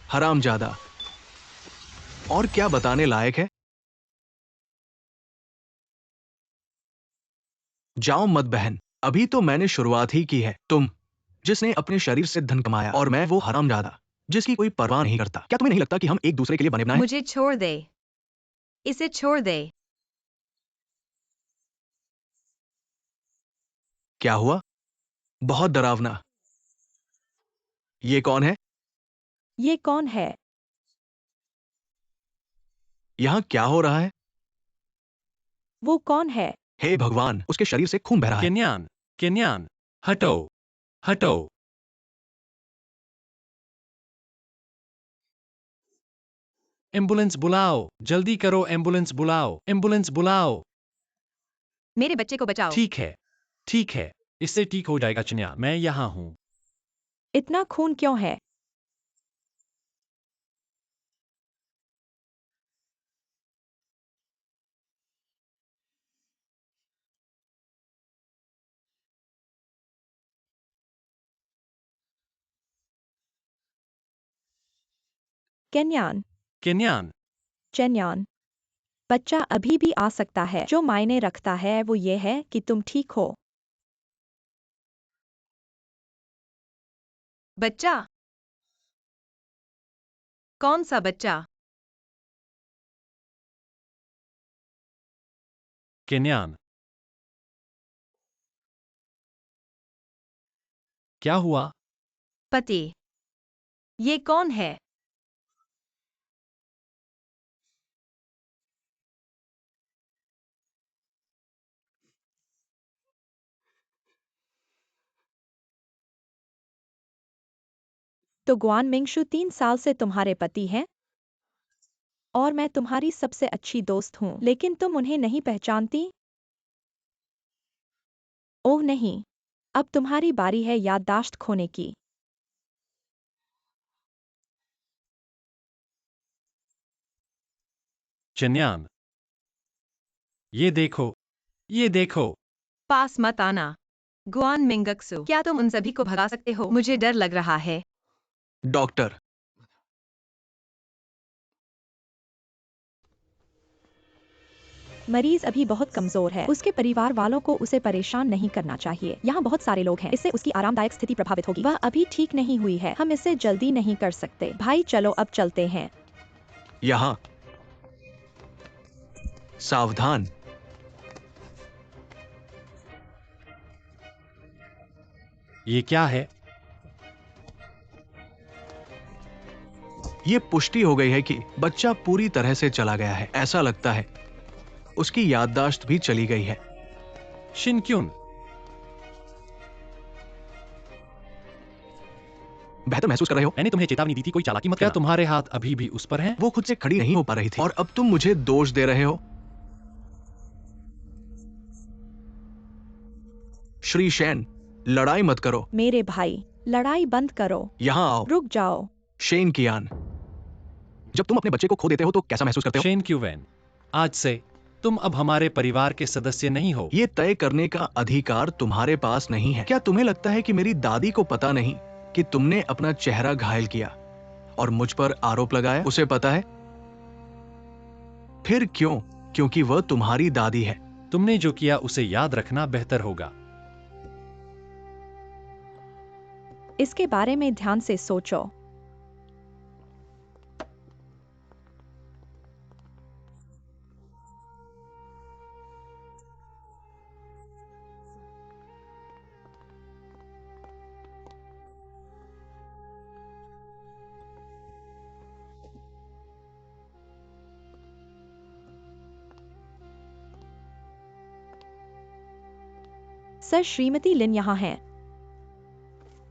हरामजादा। और क्या बताने लायक है? जाओ मत बहन, अभी तो मैंने शुरुआत ही की है। तुम जिसने अपने शरीर से धन कमाया, और मैं वो हरामजादा जिसकी कोई परवाह नहीं करता। क्या तुम्हें नहीं लगता कि हम एक दूसरे के लिए बने बनाए हैं? मुझे छोड़ दे, इसे छोड़ दे। क्या हुआ? बहुत डरावना। ये कौन है? ये कौन है? यहाँ क्या हो रहा है? वो कौन है? हे भगवान, उसके शरीर से खून बह रहा है। केन्यान, केन्यान, हटो, हटो। एम्बुलेंस बुलाओ, जल्दी करो, एम्बुलेंस बुलाओ, एम्बुलेंस बुलाओ। मेरे बच्चे को बचाओ। ठीक है, इससे ठीक हो जाएगा चिन्या, मैं यहाँ हूँ। इतना खून क्यों है? केन्यान, केन्यान, चेन्यान, बच्चा अभी भी आ सकता है। जो मायने रखता है वो ये है कि तुम ठीक हो। बच्चा? कौन सा बच्चा? केन्यान। क्या हुआ? पति। ये कौन है? तो गुआन मिंगशु 3 साल से तुम्हारे पति हैं? और मैं तुम्हारी सबसे अच्छी दोस्त हूँ, लेकिन तुम उन्हें नहीं पहचानती? ओह नहीं, अब तुम्हारी बारी है याददाश्त खोने की। चिन्यान, ये देखो, ये देखो। पास मत आना। गुआन मिंगक्सु, क्या तुम उन सभी को भगा सकते हो? मुझे डर लग रहा है। डॉक्टर, मरीज अभी बहुत कमजोर है। उसके परिवार वालों को उसे परेशान नहीं करना चाहिए। यहाँ बहुत सारे लोग हैं, इससे उसकी आरामदायक स्थिति प्रभावित होगी। वह अभी ठीक नहीं हुई है, हम इसे जल्दी नहीं कर सकते। भाई चलो अब चलते हैं। यहाँ सावधान। ये क्या है? ये पुष्टि हो गई है कि बच्चा पूरी तरह से चला गया है। ऐसा लगता है उसकी याददाश्त भी चली गई है। शिनक्युन, बेहतर महसूस कर रहे हो? मैंने तुम्हें चेतावनी दी थी, कोई चालाकी मत करना। क्या तुम्हारे हाथ अभी भी उस पर हैं? वो खुद से खड़ी नहीं हो पा रही थी, और अब तुम मुझे दोष दे रहे हो? श्री शेन, लड़ाई मत करो। मेरे भाई, लड़ाई बंद करो। यहाँ आओ। रुक जाओ। शेन कियान, जब तुम अपने बच्चे को खो देते हो तो कैसा महसूस करते हो? शेन क्यूवेन, आज से तुम अब हमारे परिवार के सदस्य नहीं हो। ये तय करने का अधिकार तुम्हारे पास नहीं है। क्या तुम्हें लगता है कि मेरी दादी को पता नहीं कि तुमने अपना चेहरा घायल किया और मुझ पर आरोप लगाया? उसे पता है। फिर क्यों? क्योंकि वह तुम्हारी दादी है। तुमने जो किया उसे याद रखना बेहतर होगा। इसके बारे में ध्यान से सोचो। सर, श्रीमती लिन यहाँ हैं।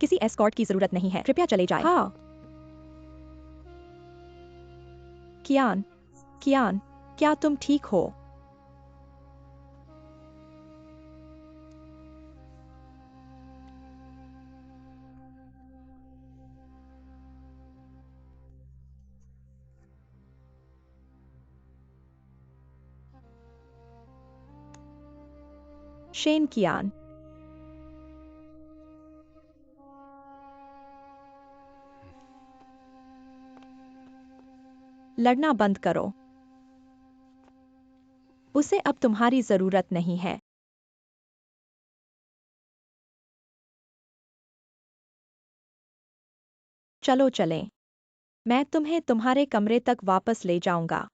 किसी एस्कॉर्ट की जरूरत नहीं है, कृपया चले जाएं। हाँ। कियान, कियान, क्या तुम ठीक हो? शेन कियान, लड़ना बंद करो। उसे अब तुम्हारी जरूरत नहीं है। चलो चलें। मैं तुम्हें तुम्हारे कमरे तक वापस ले जाऊंगा।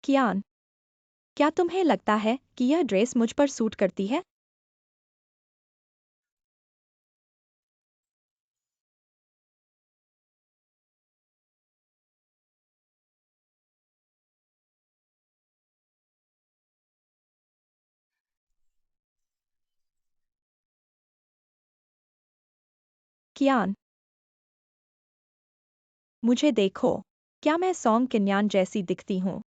कियान, क्या तुम्हें लगता है कि यह ड्रेस मुझ पर सूट करती है? कियान, मुझे देखो। क्या मैं सॉन्ग किन्यान जैसी दिखती हूँ?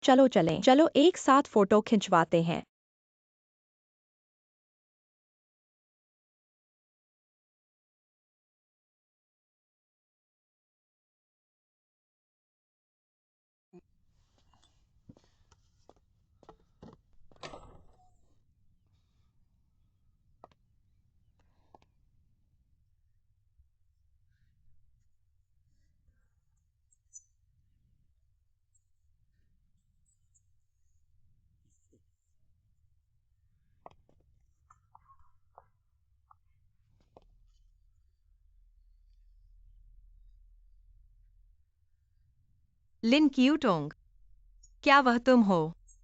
चलो चलें। चलो एक साथ फोटो खिंचवाते हैं। लिन क्यूटोंग, क्या वह तुम हो?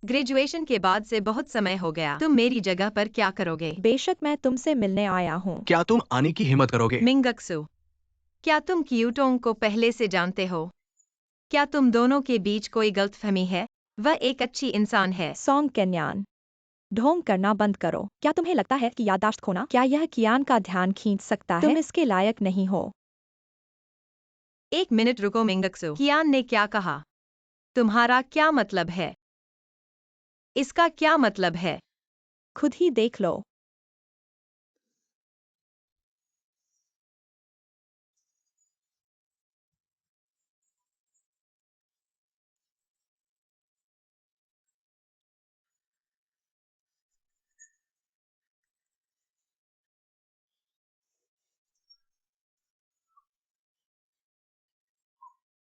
ग्रेजुएशन के बाद से बहुत समय हो गया। तुम मेरी जगह पर क्या करोगे? बेशक मैं तुमसे मिलने आया हूँ। क्या तुम आने की हिम्मत करोगे? मिंगक्सु, क्या तुम क्यूटोंग को पहले से जानते हो? क्या तुम दोनों के बीच कोई गलतफहमी है? वह एक अच्छी इंसान है। सॉन्ग किन्यान, ढोंग करना बंद करो। क्या तुम्हें लगता है कि याददाश्त खोना क्या यह कियान का ध्यान खींच सकता है? तुम इसके लायक नहीं हो। एक मिनट रुको मिंगक्सु, कियान ने क्या कहा? तुम्हारा क्या मतलब है? इसका क्या मतलब है? खुद ही देख लो।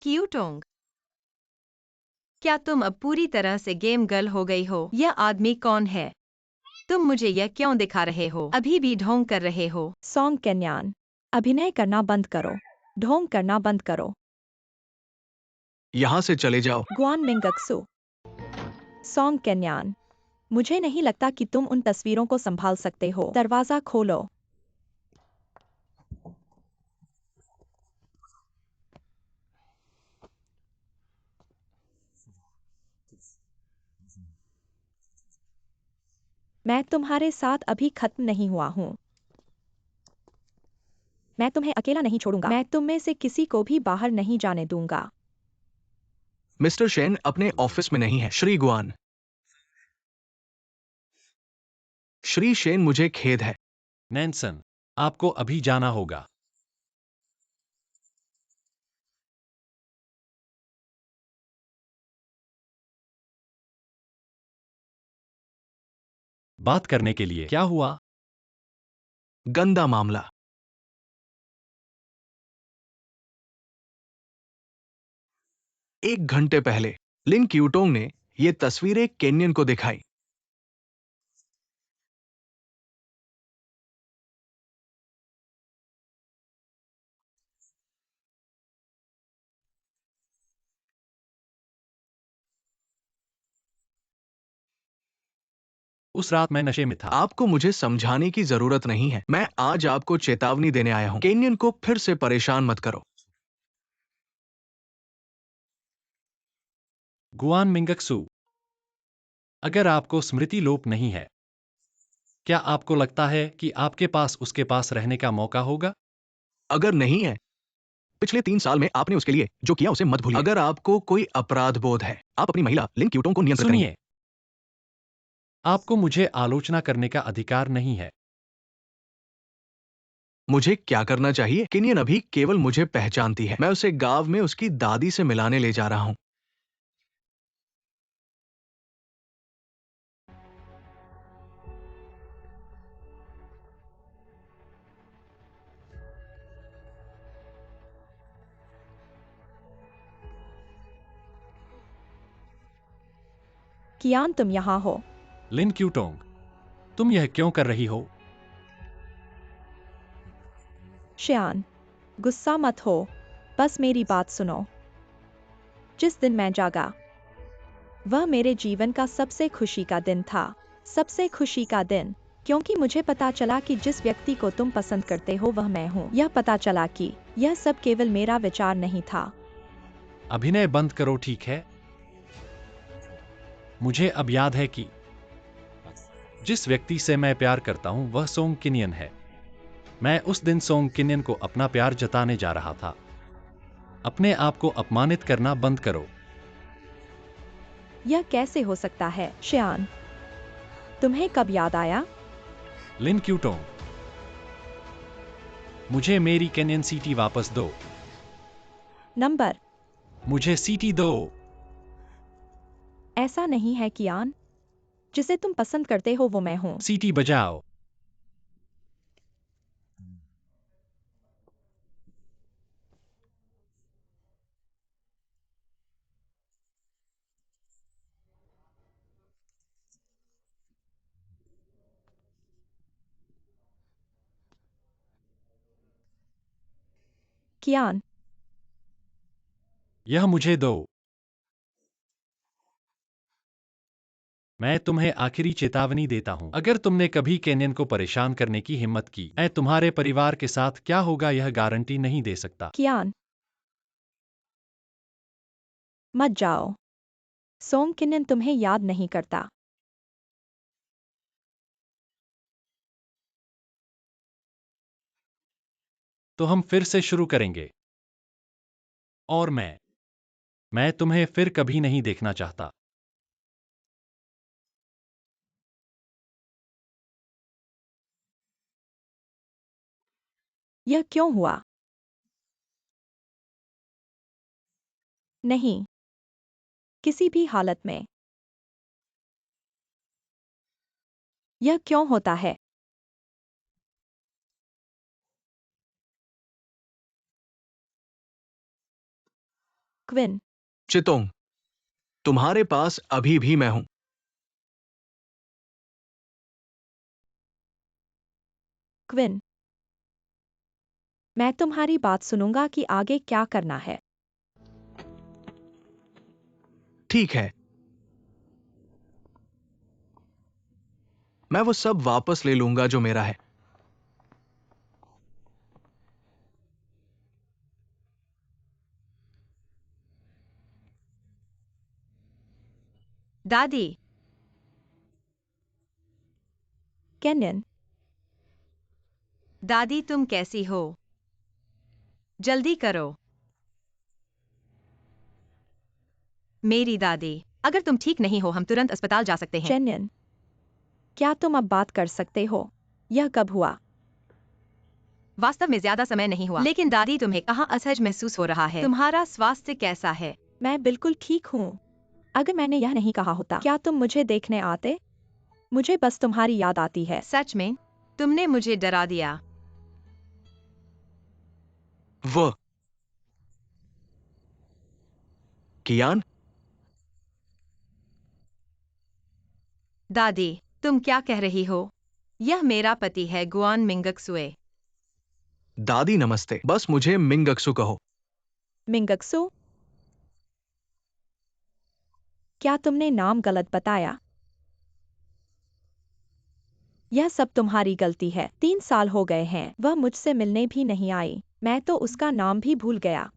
क्यूटोंग, क्या तुम अब पूरी तरह से गेम गर्ल हो गई हो? यह आदमी कौन है? तुम मुझे यह क्यों दिखा रहे हो? अभी भी ढोंग कर रहे हो? सॉन्ग किन्यान, अभिनय करना बंद करो। ढोंग करना बंद करो। यहाँ से चले जाओ। गुआन मिंगक्सु, सॉन्ग किन्यान, मुझे नहीं लगता कि तुम उन तस्वीरों को संभाल सकते हो। दरवाजा खोलो। मैं तुम्हारे साथ अभी खत्म नहीं हुआ हूँ। मैं तुम्हें अकेला नहीं छोड़ूंगा। मैं तुम में से किसी को भी बाहर नहीं जाने दूंगा। मिस्टर शेन अपने ऑफिस में नहीं है। श्री गुआन, श्री शेन, मुझे खेद है। नैनसन, आपको अभी जाना होगा। बात करने के लिए क्या हुआ? गंदा मामला। एक घंटे पहले लिन क्यूटोंग ने ये तस्वीरें केन्यन को दिखाई। उस रात मैं नशे में था। आपको मुझे समझाने की जरूरत नहीं है। मैं आज आपको चेतावनी देने आया हूं। केन्यन को फिर से परेशान मत करो। गुआन मिंगक्सु, अगर आपको स्मृति लोप नहीं है, क्या आपको लगता है कि आपके पास उसके पास रहने का मौका होगा? अगर नहीं है पिछले 3 साल में आपने उसके लिए जो किया उसे मत भूलिए। अगर आपको कोई अपराध बोध है, आप अपनी महिला लिन क्यूटोंग को नियंत्रित करेंगे। सुनिए, आपको मुझे आलोचना करने का अधिकार नहीं है। मुझे क्या करना चाहिए? किनियन अभी केवल मुझे पहचानती है। मैं उसे गांव में उसकी दादी से मिलाने ले जा रहा हूं। कियान, तुम यहाँ हो। लिन क्यूटोंग, तुम यह क्यों कर रही हो? श्यान, गुस्सा मत हो, बस मेरी बात सुनो। जिस दिन मैं जागा, वह मेरे जीवन का सबसे खुशी का दिन था। सबसे खुशी का दिन, क्योंकि मुझे पता चला कि जिस व्यक्ति को तुम पसंद करते हो वह मैं हूँ। यह पता चला कि यह सब केवल मेरा विचार नहीं था। अभिनय बंद करो, ठीक है? मुझे अब याद है कि जिस व्यक्ति से मैं प्यार करता हूं वह सोंग किनियन है। मैं उस दिन सोंग किनियन को अपना प्यार जताने जा रहा था। अपने आप को अपमानित करना बंद करो। यह कैसे हो सकता है, श्यान? तुम्हें कब याद आया? लिन क्यूटोंग, मुझे मेरी कैनियन सीटी वापस दो। नंबर, मुझे सीटी दो। ऐसा नहीं है कियान। जिसे तुम पसंद करते हो वो मैं हूँ। सीटी बजाओ। कियान, यह मुझे दो। मैं तुम्हें आखिरी चेतावनी देता हूं, अगर तुमने कभी केनियन को परेशान करने की हिम्मत की, मैं तुम्हारे परिवार के साथ क्या होगा यह गारंटी नहीं दे सकता। कियान, मत जाओ। सोंग किनियन तुम्हें याद नहीं करता। तो हम फिर से शुरू करेंगे। और मैं तुम्हें फिर कभी नहीं देखना चाहता। यह क्यों हुआ? नहीं, किसी भी हालत में। यह क्यों होता है? क्विन, चितोंग, तुम्हारे पास अभी भी मैं हूं। क्विन, मैं तुम्हारी बात सुनूंगा कि आगे क्या करना है। ठीक है, मैं वो सब वापस ले लूंगा जो मेरा है। दादी, केनियन, दादी तुम कैसी हो? जल्दी करो। मेरी दादी, अगर तुम ठीक नहीं हो हम तुरंत अस्पताल जा सकते हैं। चेनियन, क्या तुम अब बात कर सकते हो? यह कब हुआ? वास्तव में ज्यादा समय नहीं हुआ, लेकिन दादी तुम्हें कहाँ असहज महसूस हो रहा है? तुम्हारा स्वास्थ्य कैसा है? मैं बिल्कुल ठीक हूँ। अगर मैंने यह नहीं कहा होता, क्या तुम मुझे देखने आते? मुझे बस तुम्हारी याद आती है। सच में तुमने मुझे डरा दिया। वो कियान, दादी, तुम क्या कह रही हो? यह मेरा पति है, गुआन मिंगक्सुए। दादी नमस्ते, बस मुझे मिंगक्सु कहो। मिंगक्सु, क्या तुमने नाम गलत बताया? यह सब तुम्हारी गलती है। 3 साल हो गए हैं, वह मुझसे मिलने भी नहीं आई। मैं तो उसका नाम भी भूल गया।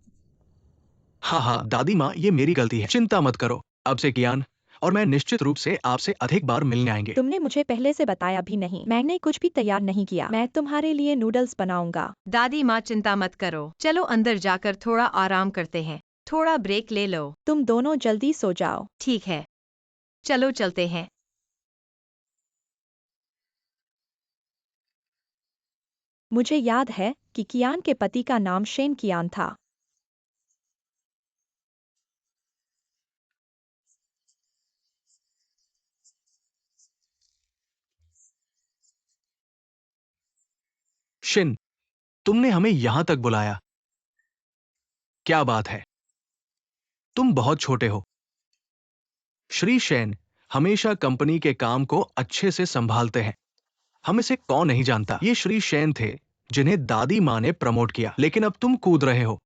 हाँ हाँ दादी माँ, ये मेरी गलती है, चिंता मत करो। अब से कियान और मैं निश्चित रूप से आपसे अधिक बार मिलने आएंगे। तुमने मुझे पहले से बताया भी नहीं। मैंने कुछ भी तैयार नहीं किया। मैं तुम्हारे लिए नूडल्स बनाऊंगा। दादी माँ चिंता मत करो, चलो अंदर जाकर थोड़ा आराम करते हैं, थोड़ा ब्रेक ले लो। तुम दोनों जल्दी सो जाओ। ठीक है, चलो चलते हैं। मुझे याद है कि कियान के पति का नाम शेन कियान था। शिन, तुमने हमें यहां तक बुलाया। क्या बात है? तुम बहुत छोटे हो। श्री शेन हमेशा कंपनी के काम को अच्छे से संभालते हैं। हम इसे कौन नहीं जानता। ये श्री शेन थे जिन्हें दादी माँ ने प्रमोट किया, लेकिन अब तुम कूद रहे हो।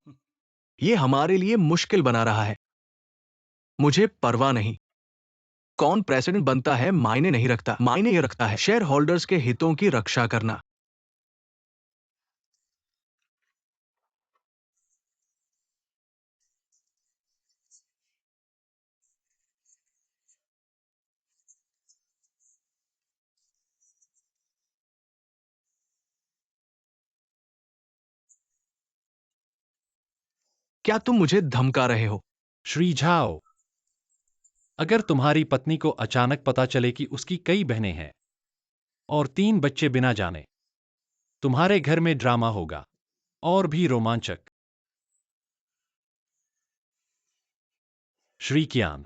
ये हमारे लिए मुश्किल बना रहा है। मुझे परवाह नहीं। कौन प्रेसिडेंट बनता है मायने नहीं रखता। मायने ये रखता है शेयर होल्डर्स के हितों की रक्षा करना। क्या तुम मुझे धमका रहे हो? श्री झाओ, अगर तुम्हारी पत्नी को अचानक पता चले कि उसकी कई बहनें हैं और 3 बच्चे बिना जाने, तुम्हारे घर में ड्रामा होगा और भी रोमांचक। श्री कियान,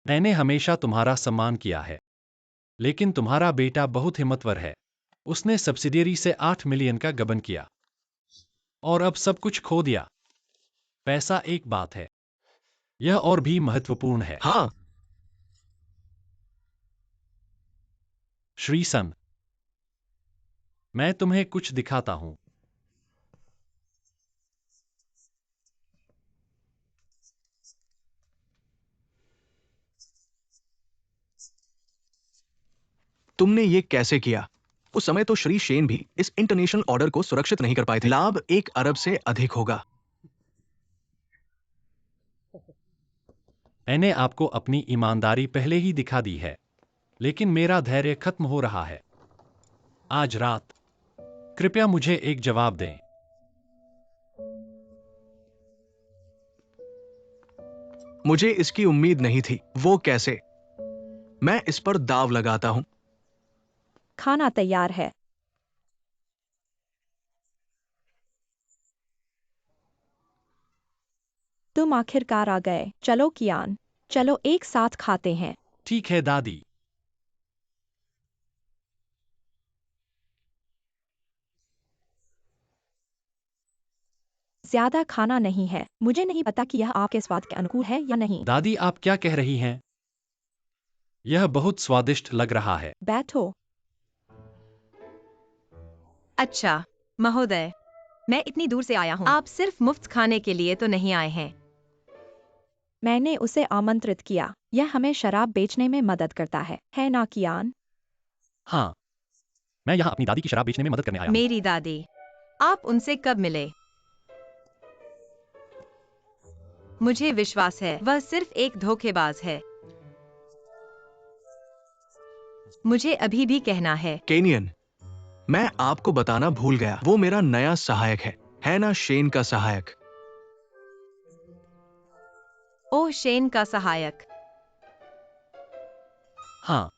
मैंने हमेशा तुम्हारा सम्मान किया है, लेकिन तुम्हारा बेटा बहुत हिम्मतवर है। उसने सब्सिडियरी से 8 मिलियन का गबन किया और अब सब कुछ खो दिया। पैसा एक बात है, यह और भी महत्वपूर्ण है। हाँ। श्री सन, मैं तुम्हें कुछ दिखाता हूं। तुमने ये कैसे किया? उस समय तो श्री शेन भी इस इंटरनेशनल ऑर्डर को सुरक्षित नहीं कर पाए थे। लाभ 1 अरब से अधिक होगा। मैंने आपको अपनी ईमानदारी पहले ही दिखा दी है, लेकिन मेरा धैर्य खत्म हो रहा है। आज रात कृपया मुझे एक जवाब दें। मुझे इसकी उम्मीद नहीं थी। वो कैसे? मैं इस पर दाव लगाता हूं। खाना तैयार है। तुम आखिरकार आ गए। चलो कियान, चलो एक साथ खाते हैं। ठीक है दादी। ज्यादा खाना नहीं है। मुझे नहीं पता कि यह आपके स्वाद के अनुकूल है या नहीं। दादी, आप क्या कह रही हैं? यह बहुत स्वादिष्ट लग रहा है। बैठो। अच्छा महोदय, मैं इतनी दूर से आया हूँ। आप सिर्फ मुफ्त खाने के लिए तो नहीं आए हैं। मैंने उसे आमंत्रित किया। यह हमें शराब बेचने में मदद करता है ना कियान? हाँ, मैं यहाँ अपनी दादी की शराब बेचने में मदद करने आया हूँ। मेरी दादी, आप उनसे कब मिले? मुझे विश्वास है वह सिर्फ एक धोखेबाज है। मुझे अभी भी कहना है। केनियन, मैं आपको बताना भूल गया। वो मेरा नया सहायक है ना? शेन का सहायक। ओह, शेन का सहायक। हाँ,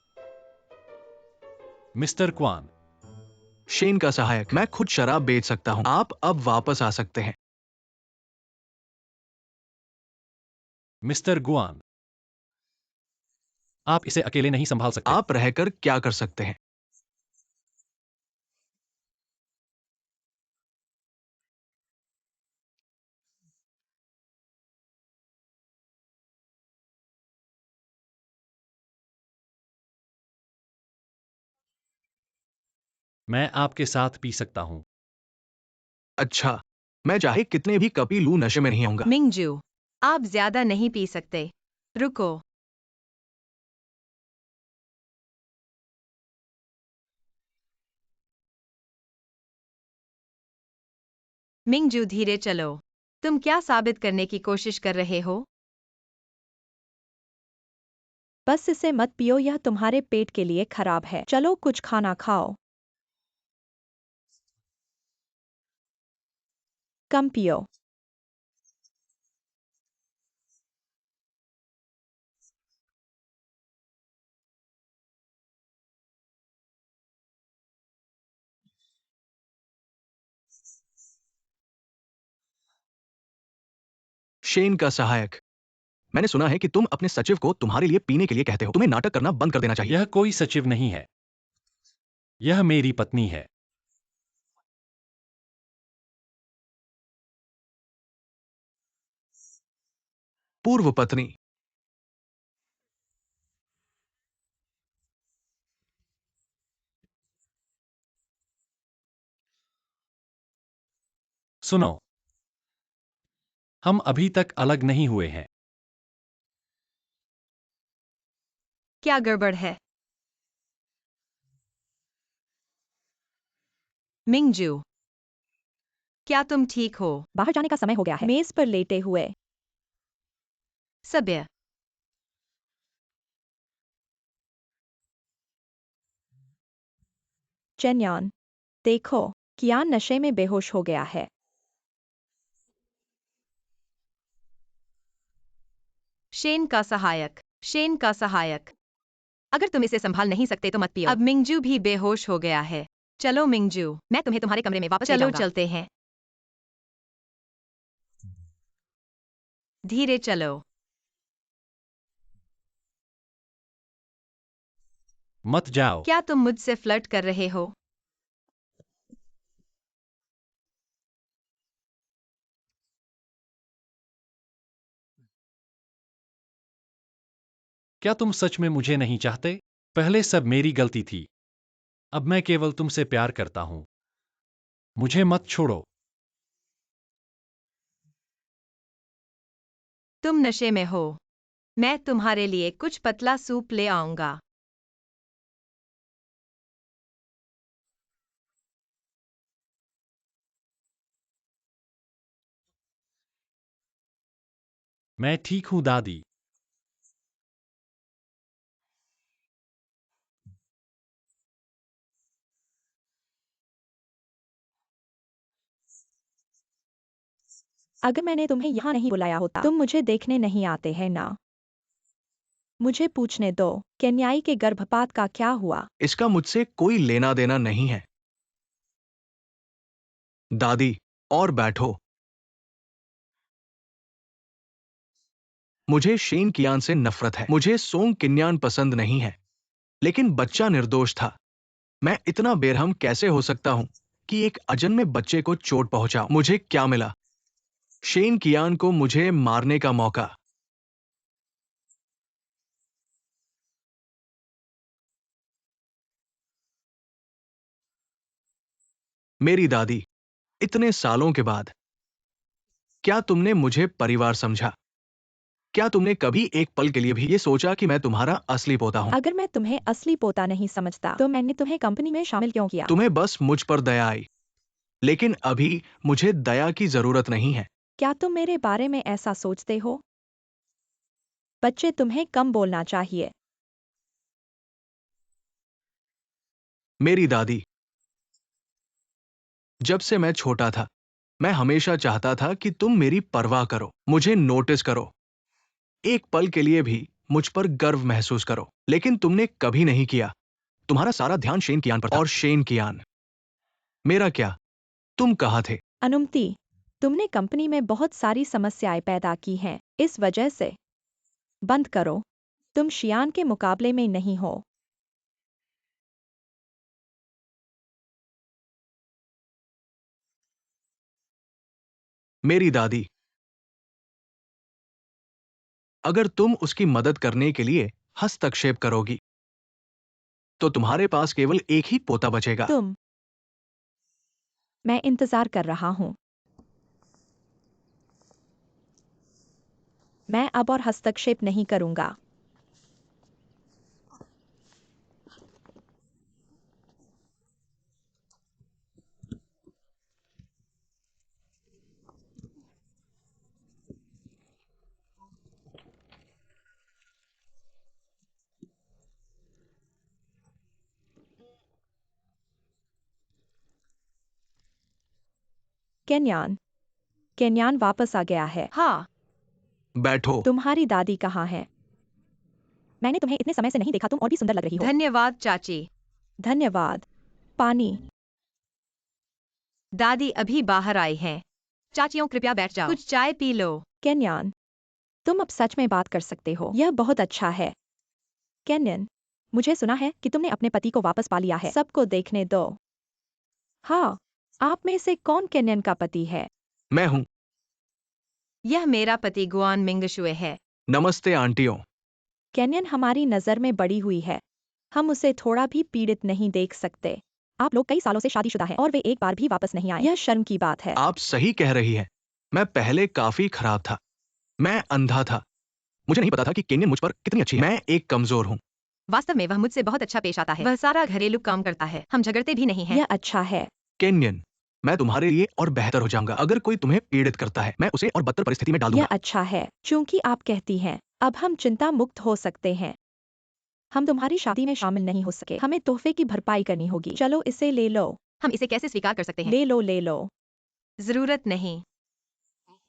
मिस्टर क्वान। शेन का सहायक। मैं खुद शराब बेच सकता हूं। आप अब वापस आ सकते हैं। मिस्टर गुआन, आप इसे अकेले नहीं संभाल सकते। आप रहकर क्या कर सकते हैं? मैं आपके साथ पी सकता हूँ। अच्छा, मैं चाहे कितने भी कप पी लूं, नशे में नहीं आऊंगा। मिंगजू, आप ज्यादा नहीं पी सकते। रुको। मिंगजू, धीरे चलो। तुम क्या साबित करने की कोशिश कर रहे हो? बस इसे मत पियो, यह तुम्हारे पेट के लिए खराब है। चलो कुछ खाना खाओ। कम पियो। शेन का सहायक, मैंने सुना है कि तुम अपने सचिव को तुम्हारे लिए पीने के लिए कहते हो। तुम्हें नाटक करना बंद कर देना चाहिए। यह कोई सचिव नहीं है, यह मेरी पत्नी है। पूर्व पत्नी। सुनो, हम अभी तक अलग नहीं हुए हैं। क्या गड़बड़ है? मिंगजू, क्या तुम ठीक हो? बाहर जाने का समय हो गया है। मेज पर लेटे हुए। सब्य, चेन्यान, देखो, कियान नशे में बेहोश हो गया है। शेन का सहायक, शेन का सहायक। अगर तुम इसे संभाल नहीं सकते तो मत पियो। अब मिंगजू भी बेहोश हो गया है। चलो मिंगजू, मैं तुम्हें तुम्हारे कमरे में वापस ले चलो जाऊंगा। चलते हैं। धीरे चलो। मत जाओ। क्या तुम मुझसे फ्लर्ट कर रहे हो? क्या तुम सच में मुझे नहीं चाहते? पहले सब मेरी गलती थी। अब मैं केवल तुमसे प्यार करता हूं। मुझे मत छोड़ो। तुम नशे में हो। मैं तुम्हारे लिए कुछ पतला सूप ले आऊंगा। मैं ठीक हूं दादी। अगर मैंने तुम्हें यहाँ नहीं बुलाया होता, तुम मुझे देखने नहीं आते हैं ना। मुझे पूछने दो, केन्याई के गर्भपात का क्या हुआ? इसका मुझसे कोई लेना देना नहीं है। दादी, और बैठो। मुझे शेन कियान से नफरत है। मुझे सोंग किन्यान पसंद नहीं है, लेकिन बच्चा निर्दोष था। मैं इतना बेरहम कैसे हो सकता हूं कि एक अजन्मे बच्चे को चोट पहुंचाऊं? मुझे क्या मिला? शेन कियान को मुझे मारने का मौका। मेरी दादी, इतने सालों के बाद क्या तुमने मुझे परिवार समझा? क्या तुमने कभी एक पल के लिए भी ये सोचा कि मैं तुम्हारा असली पोता हूं? अगर मैं तुम्हें असली पोता नहीं समझता, तो मैंने तुम्हें कंपनी में शामिल क्यों किया? तुम्हें बस मुझ पर दया आई, लेकिन अभी मुझे दया की जरूरत नहीं है। क्या तुम मेरे बारे में ऐसा सोचते हो? बच्चे, तुम्हें कम बोलना चाहिए। मेरी दादी, जब से मैं छोटा था, मैं हमेशा चाहता था कि तुम मेरी परवाह करो, मुझे नोटिस करो, एक पल के लिए भी मुझ पर गर्व महसूस करो। लेकिन तुमने कभी नहीं किया। तुम्हारा सारा ध्यान शेन कियान पर था। और शेन कियान, मेरा क्या? तुम कहाँ थे? अनुमति, तुमने कंपनी में बहुत सारी समस्याएं पैदा की हैं, इस वजह से। बंद करो। तुम शियान के मुकाबले में नहीं हो। मेरी दादी, अगर तुम उसकी मदद करने के लिए हस्तक्षेप करोगी, तो तुम्हारे पास केवल एक ही पोता बचेगा। मैं इंतजार कर रहा हूँ। मैं अब और हस्तक्षेप नहीं करूंगा। केन्यान। केन्यान वापस आ गया है। हाँ, बैठो। तुम्हारी दादी कहाँ है? मैंने तुम्हें इतने समय से नहीं देखा, तुम और भी सुंदर लग रही हो। धन्यवाद चाची। धन्यवाद। पानी। दादी अभी बाहर आई हैं। चाचियों कृपया बैठ जाओ, कुछ चाय पी लो। केन्यान, तुम अब सच में बात कर सकते हो, यह बहुत अच्छा है। केन्यन, मुझे सुना है कि तुमने अपने पति को वापस पा लिया है। सबको देखने दो। हाँ, आप में से कौन केन्यन का पति है? मैं हूं। यह मेरा पति गुआन मिंगशुए है। नमस्ते आंटियों। केन्यन हमारी नज़र में बड़ी हुई है। हम उसे थोड़ा भी पीड़ित नहीं देख सकते। आप लोग कई सालों से शादीशुदा हैं और वे एक बार भी वापस नहीं आए। यह शर्म की बात है। आप सही कह रही हैं। मैं पहले काफी खराब था। मैं अंधा था। मुझे नहीं पता था कि केन्यन मुझ पर कितनी अच्छी है। मैं एक कमजोर हूँ। वास्तव में वह मुझसे बहुत अच्छा पेश आता है। वह सारा घरेलू काम करता है। हम झगड़ते भी नहीं हैं। यह अच्छा है। केन्यन, मैं तुम्हारे लिए और बेहतर हो जाऊंगा। अगर कोई तुम्हें पीड़ित करता है, मैं उसे और बदतर परिस्थिति में डाल यह दूंगा। अच्छा है, चूंकि आप कहती हैं, अब हम चिंता मुक्त हो सकते हैं। हम तुम्हारी शादी में शामिल नहीं हो सके। हमें तोहफे की भरपाई करनी होगी। चलो इसे ले लो। हम इसे कैसे स्वीकार कर सकते हैं? ले लो, ले लो। जरूरत नहीं।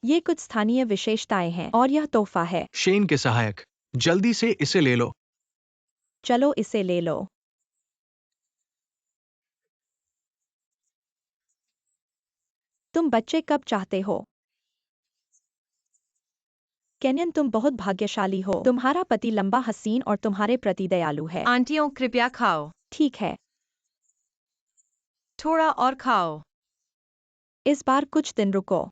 ये कुछ स्थानीय विशेषताएं हैं और यह तोहफा है। शेन के सहायक, जल्दी से इसे ले लो। चलो इसे ले लो। तुम बच्चे कब चाहते हो? केन्यन, तुम बहुत भाग्यशाली हो। तुम्हारा पति लंबा, हसीन और तुम्हारे प्रति दयालु है। आंटियों कृपया खाओ। ठीक है, थोड़ा और खाओ। इस बार कुछ दिन रुको।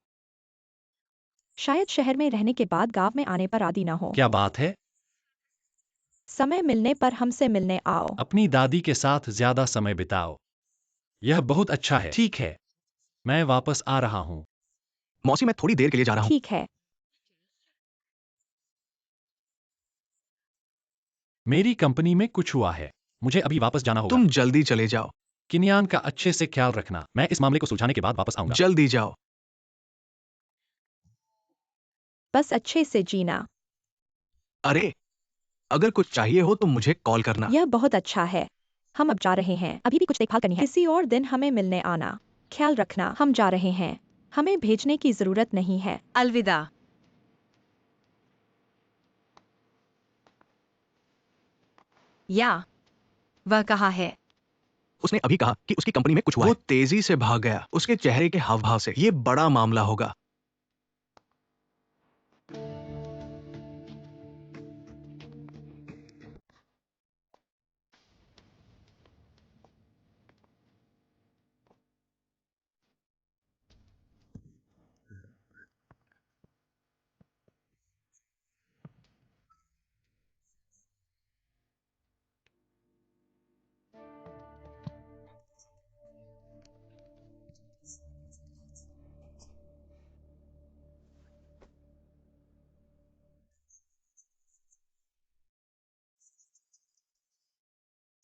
शायद शहर में रहने के बाद गांव में आने पर आदी ना हो। क्या बात है? समय मिलने पर हमसे मिलने आओ। अपनी दादी के साथ ज्यादा समय बिताओ। यह बहुत अच्छा है। ठीक है, मैं वापस आ रहा हूँ। मौसी, मैं थोड़ी देर के लिए जा रहा हूँ। ठीक है। मेरी कंपनी में कुछ हुआ है, मुझे अभी वापस जाना होगा। तुम जल्दी चले जाओ। किनियान का अच्छे से ख्याल रखना। मैं इस मामले को सुलझाने के बाद वापस आऊंगा। जल्दी जाओ। बस अच्छे से जीना। अरे, अगर कुछ चाहिए हो तो मुझे कॉल करना। यह बहुत अच्छा है। हम अब जा रहे हैं। अभी भी कुछ देखभाल करनी है। किसी और दिन हमें मिलने आना। ख्याल रखना। हम जा रहे हैं। हमें भेजने की जरूरत नहीं है। अलविदा। या वह कहाँ है? उसने अभी कहा कि उसकी कंपनी में कुछ हुआ है। वो तेजी से भाग गया। उसके चेहरे के हाव भाव से ये बड़ा मामला होगा।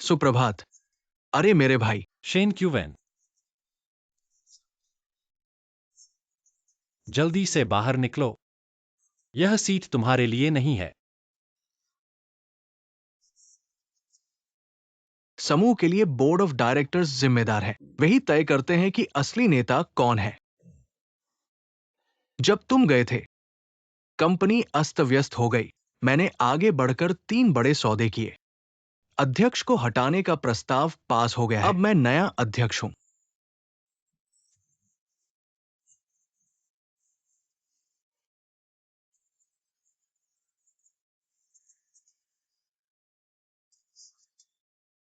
सुप्रभात। अरे मेरे भाई। शेन क्यूवेन, जल्दी से बाहर निकलो। यह सीट तुम्हारे लिए नहीं है। समूह के लिए बोर्ड ऑफ डायरेक्टर्स जिम्मेदार है। वही तय करते हैं कि असली नेता कौन है। जब तुम गए थे, कंपनी अस्त व्यस्त हो गई। मैंने आगे बढ़कर 3 बड़े सौदे किए। अध्यक्ष को हटाने का प्रस्ताव पास हो गया है। अब मैं नया अध्यक्ष हूं।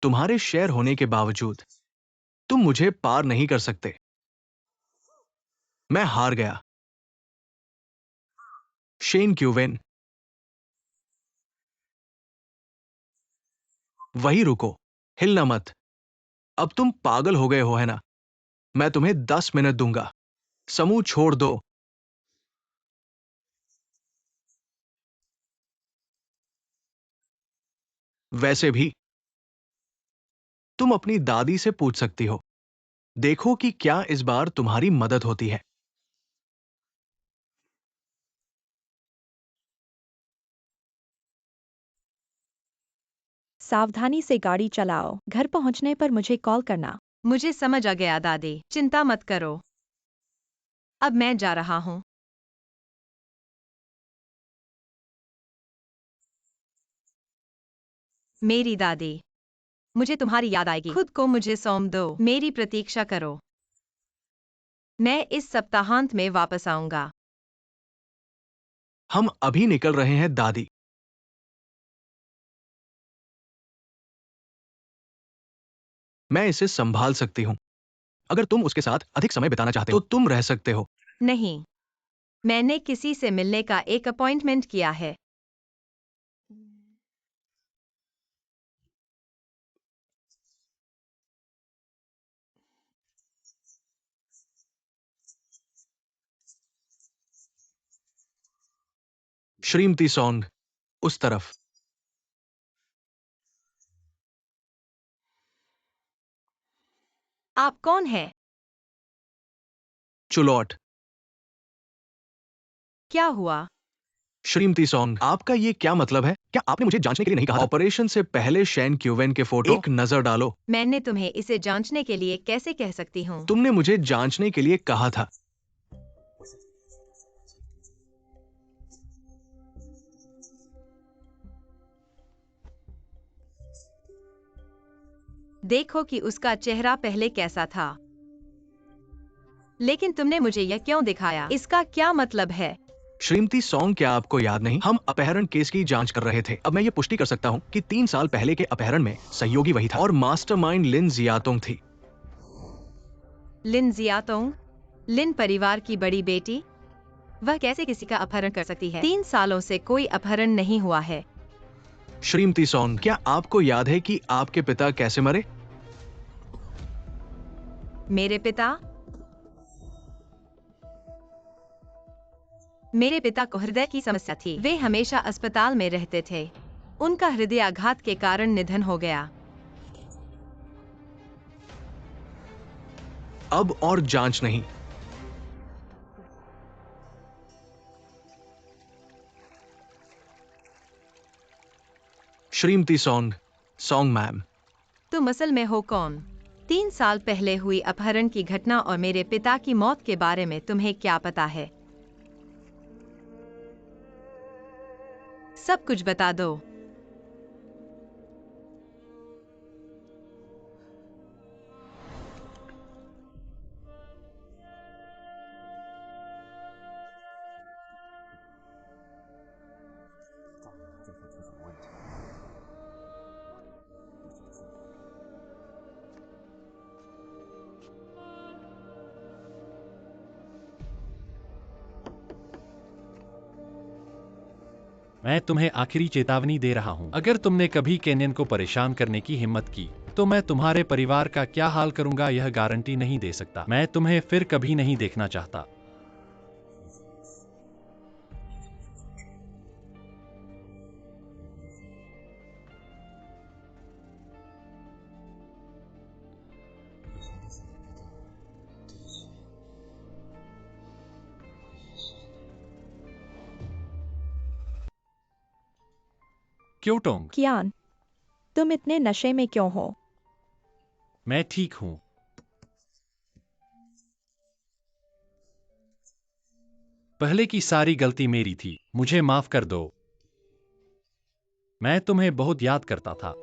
तुम्हारे शेयर होने के बावजूद तुम मुझे पार नहीं कर सकते। मैं हार गया। शेन क्यूवेन। वही रुको, हिलना मत। अब तुम पागल हो गए हो, है ना? मैं तुम्हें 10 मिनट दूंगा। समूह छोड़ दो। वैसे भी तुम अपनी दादी से पूछ सकती हो। देखो कि क्या इस बार तुम्हारी मदद होती है। सावधानी से गाड़ी चलाओ। घर पहुंचने पर मुझे कॉल करना। मुझे समझ आ गया दादी, चिंता मत करो। अब मैं जा रहा हूँ। मेरी दादी, मुझे तुम्हारी याद आएगी। खुद को मुझे सौंप दो, मेरी प्रतीक्षा करो। मैं इस सप्ताहांत में वापस आऊंगा। हम अभी निकल रहे हैं दादी। मैं इसे संभाल सकती हूँ। अगर तुम उसके साथ अधिक समय बिताना चाहते हो तो तुम रह सकते हो। नहीं, मैंने किसी से मिलने का एक अपॉइंटमेंट किया है। श्रीमती सॉन्ग, उस तरफ। आप कौन हैं? चुलौट। क्या हुआ? श्रीमती सॉन्ग, आपका ये क्या मतलब है? क्या आपने मुझे जांचने के लिए नहीं कहा? ऑपरेशन से पहले शैन क्यूवेन के फोटो एक नजर डालो। मैंने तुम्हें इसे जांचने के लिए कैसे कह सकती हूँ? तुमने मुझे जांचने के लिए कहा था। देखो कि उसका चेहरा पहले कैसा था। लेकिन तुमने मुझे यह क्यों दिखाया? इसका क्या मतलब है? श्रीमती सॉन्ग, क्या आपको याद नहीं? हम अपहरण केस की जांच कर रहे थे। अब मैं ये पुष्टि कर सकता हूँ कि 3 साल पहले के अपहरण में सहयोगी वही था और मास्टरमाइंड लिन जियातोंग थी। लिन जियातोंग? लिन परिवार की बड़ी बेटी? वह कैसे किसी का अपहरण कर सकती है? 3 सालों से कोई अपहरण नहीं हुआ है। श्रीमती सॉन्ग, क्या आपको याद है कि आपके पिता कैसे मरे? मेरे पिता? मेरे पिता को हृदय की समस्या थी। वे हमेशा अस्पताल में रहते थे। उनका हृदयाघात के कारण निधन हो गया। अब और जांच नहीं। Shrimati song, song ma'am. तुम असल में हो कौन? 3 साल पहले हुई अपहरण की घटना और मेरे पिता की मौत के बारे में तुम्हें क्या पता है? सब कुछ बता दो। मैं तुम्हें आखिरी चेतावनी दे रहा हूं। अगर तुमने कभी केनियन को परेशान करने की हिम्मत की तो मैं तुम्हारे परिवार का क्या हाल करूंगा यह गारंटी नहीं दे सकता। मैं तुम्हें फिर कभी नहीं देखना चाहता। क्योटोंग, कियान, तुम इतने नशे में क्यों हो? मैं ठीक हूं। पहले की सारी गलती मेरी थी। मुझे माफ कर दो। मैं तुम्हें बहुत याद करता था।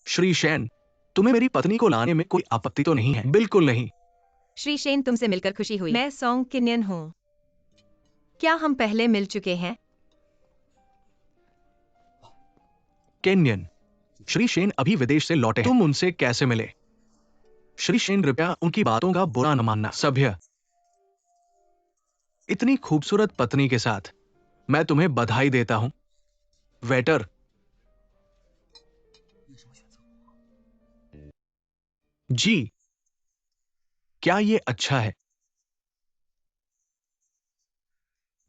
श्री शैन, तुम्हें मेरी पत्नी को लाने में कोई आपत्ति तो नहीं है? बिल्कुल नहीं। श्री शेन, तुमसे मिलकर खुशी हुई। मैं सॉन्ग किन्यन हूँ। क्या हम पहले मिल चुके हैं? केन्यन, श्री शेन अभी विदेश से लौटे हैं। तुम उनसे कैसे मिले? श्री शेन, कृपया उनकी बातों का बुरा न मानना। सभ्य, इतनी खूबसूरत पत्नी के साथ मैं तुम्हें बधाई देता हूं। वेटर, जी, क्या ये अच्छा है?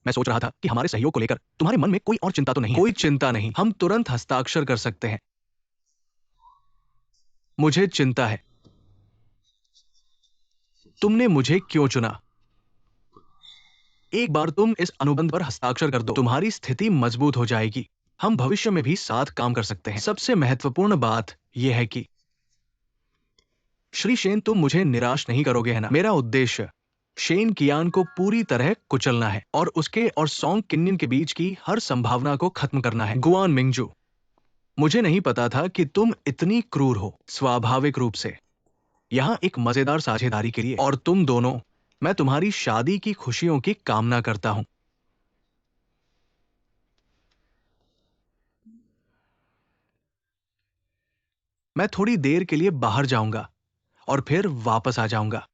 मैं सोच रहा था कि हमारे सहयोग को लेकर तुम्हारे मन में कोई और चिंता तो नहीं है? कोई चिंता नहीं, हम तुरंत हस्ताक्षर कर सकते हैं। मुझे चिंता है। तुमने मुझे क्यों चुना? एक बार तुम इस अनुबंध पर हस्ताक्षर कर दो, तुम्हारी स्थिति मजबूत हो जाएगी। हम भविष्य में भी साथ काम कर सकते हैं। सबसे महत्वपूर्ण बात यह है कि श्री शेन, तुम मुझे निराश नहीं करोगे, है ना? मेरा उद्देश्य शेन कियान को पूरी तरह कुचलना है और उसके और सोंग किन्यन के बीच की हर संभावना को खत्म करना है। गुआन मिंगजू, मुझे नहीं पता था कि तुम इतनी क्रूर हो। स्वाभाविक रूप से यहाँ एक मजेदार साझेदारी के लिए, और तुम दोनों, मैं तुम्हारी शादी की खुशियों की कामना करता हूं। मैं थोड़ी देर के लिए बाहर जाऊंगा और फिर वापस आ जाऊंगा।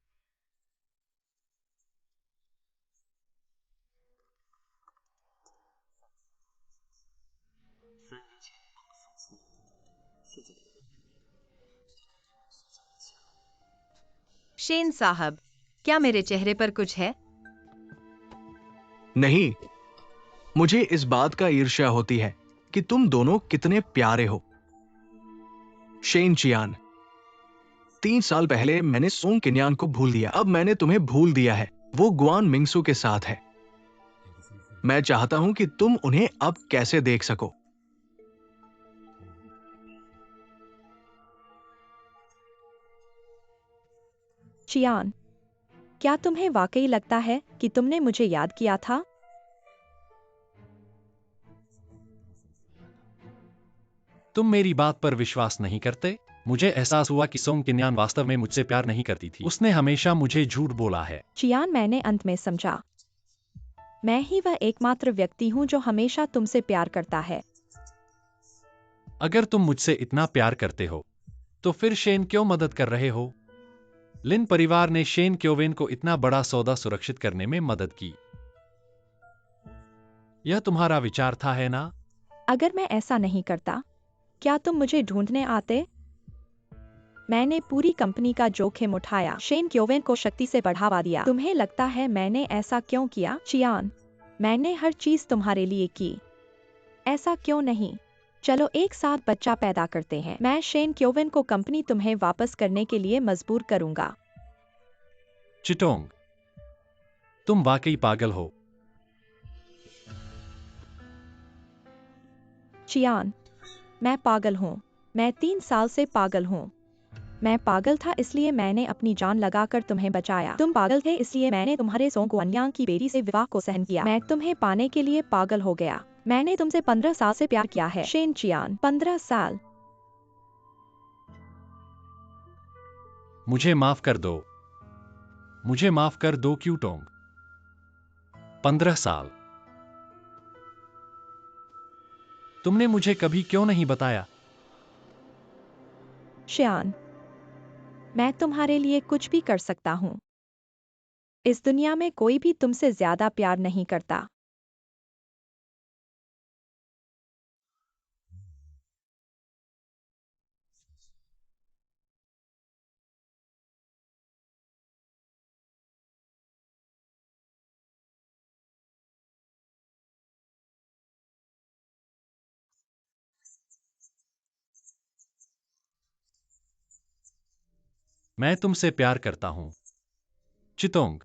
शेन साहब, क्या मेरे चेहरे पर कुछ है? नहीं, मुझे इस बात का ईर्ष्या होती है कि तुम दोनों कितने प्यारे हो। शेन चियान, 3 साल पहले मैंने सोंग किन्यान को भूल दिया। अब मैंने तुम्हें भूल दिया है। वो गुआन मिंगसू के साथ है। मैं चाहता हूं कि तुम उन्हें अब कैसे देख सको। चियान, क्या तुम्हें वाकई लगता है कि तुमने मुझे याद किया था? तुम मेरी बात पर विश्वास नहीं करते? मुझे एहसास हुआ कि सोंग किन्यान वास्तव में मुझसे प्यार नहीं करती थी। उसने हमेशा मुझे झूठ बोला है। चियान, मैंने अंत में समझा। मैं ही वह एकमात्र व्यक्ति हूं जो हमेशा तुमसे प्यार करता है। अगर तुम मुझसे इतना प्यार करते हो, तो फिर शेन क्यों मदद कर रहे हो? लिन परिवार ने शेन क्योवेन को इतना बड़ा सौदा सुरक्षित करने में मदद की। यह तुम्हारा विचार था, है ना? अगर मैं ऐसा नहीं करता, क्या तुम मुझे ढूंढने आते? मैंने पूरी कंपनी का जोखिम उठाया, शेन क्योवेन को शक्ति से बढ़ावा दिया। तुम्हें लगता है मैंने ऐसा क्यों किया? चियान, मैंने हर चीज तुम्हारे लिए की। ऐसा क्यों नहीं? चलो एक साथ बच्चा पैदा करते हैं। मैं शेन क्योवेन को कंपनी तुम्हें वापस करने के लिए मजबूर करूंगा। चिटोंग, तुम वाकई पागल हो। चियान, मैं पागल हूँ। मैं 3 साल से पागल हूँ। मैं पागल था इसलिए मैंने अपनी जान लगाकर तुम्हें बचाया। तुम पागल थे इसलिए मैंने तुम्हारे सोंग गुआनयांग की बेटी से विवाह को सहन किया। मैं तुम्हें पाने के लिए पागल हो गया। मैंने तुमसे 15 साल से प्यार किया है। शेन चियान, 15 साल। मुझे माफ कर दो। मुझे माफ कर दो क्यूटोंग। 15 साल। तुमने मुझे कभी क्यों नहीं बताया? चियान, मैं तुम्हारे लिए कुछ भी कर सकता हूँ। इस दुनिया में कोई भी तुमसे ज्यादा प्यार नहीं करता। मैं तुमसे प्यार करता हूं, चितोंग।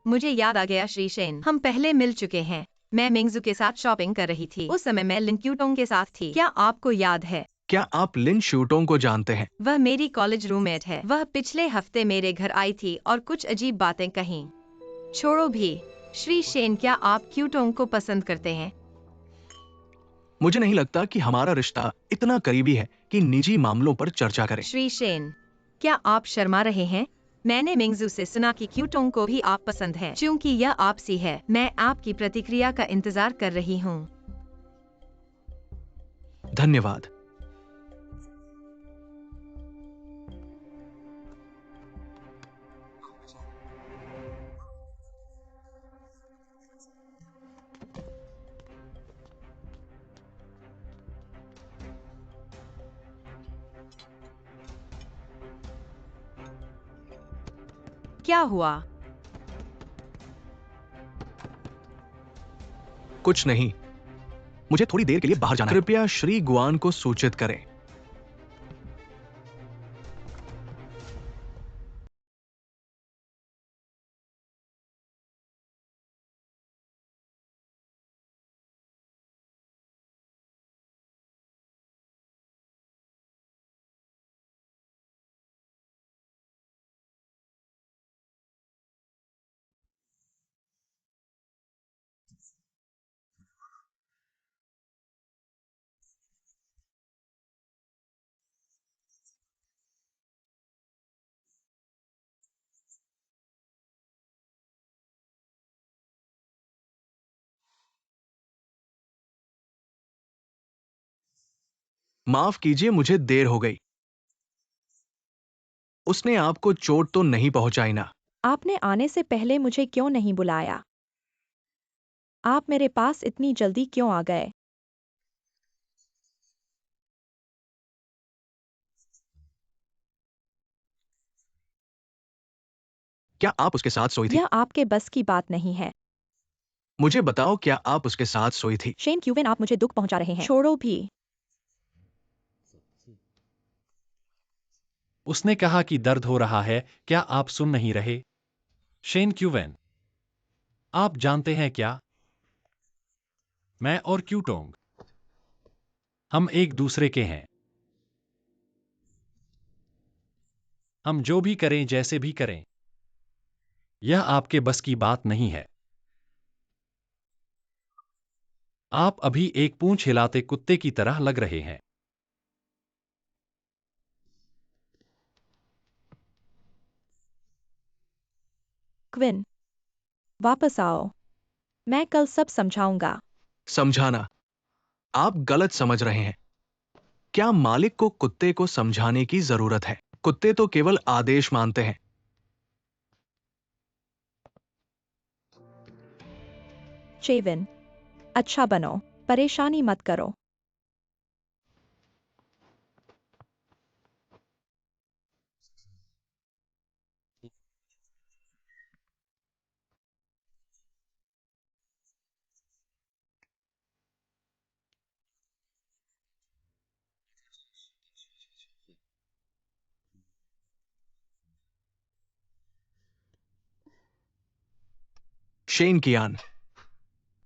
मुझे याद आ गया श्री शेन, हम पहले मिल चुके हैं। मैं मिंगजू के साथ शॉपिंग कर रही थी। उस समय मैं लिन क्यूटोंग के साथ थी। क्या आपको याद है? क्या आप लिन शूटोंग को जानते हैं? वह मेरी कॉलेज रूममेट है। वह पिछले हफ्ते मेरे घर आई थी और कुछ अजीब बातें कहीं। छोड़ो भी। श्री शेन, क्या आप क्यूटोंग को पसंद करते हैं? मुझे नहीं लगता कि हमारा रिश्ता इतना करीबी है कि निजी मामलों पर चर्चा करें। श्री शेन, क्या आप शर्मा रहे हैं? मैंने मिंगजू से सुना कि क्यूटोंग को भी आप पसंद है। क्योंकि यह आपसी है, मैं आपकी प्रतिक्रिया का इंतजार कर रही हूँ। धन्यवाद। क्या हुआ? कुछ नहीं, मुझे थोड़ी देर के लिए बाहर जाना है। कृपया श्री गुआन को सूचित करें। माफ कीजिए, मुझे देर हो गई। उसने आपको चोट तो नहीं पहुंचाई ना? आपने आने से पहले मुझे क्यों नहीं बुलाया? आप मेरे पास इतनी जल्दी क्यों आ गए? क्या आप उसके साथ सोई थी? यह आपके बस की बात नहीं है। मुझे बताओ, क्या आप उसके साथ सोई थी? शेन क्यूविन, आप मुझे दुख पहुंचा रहे हैं। छोड़ो भी। उसने कहा कि दर्द हो रहा है, क्या आप सुन नहीं रहे? शेन क्यूवेन, आप जानते हैं क्या? मैं और क्यूटोंग, हम एक दूसरे के हैं। हम जो भी करें, जैसे भी करें, यह आपके बस की बात नहीं है। आप अभी एक पूंछ हिलाते कुत्ते की तरह लग रहे हैं। क्विन, वापस आओ। मैं कल सब समझाऊंगा। समझाना? आप गलत समझ रहे हैं। क्या मालिक को कुत्ते को समझाने की जरूरत है? कुत्ते तो केवल आदेश मानते हैं। चेविन, अच्छा बनो, परेशानी मत करो। शेन कियान,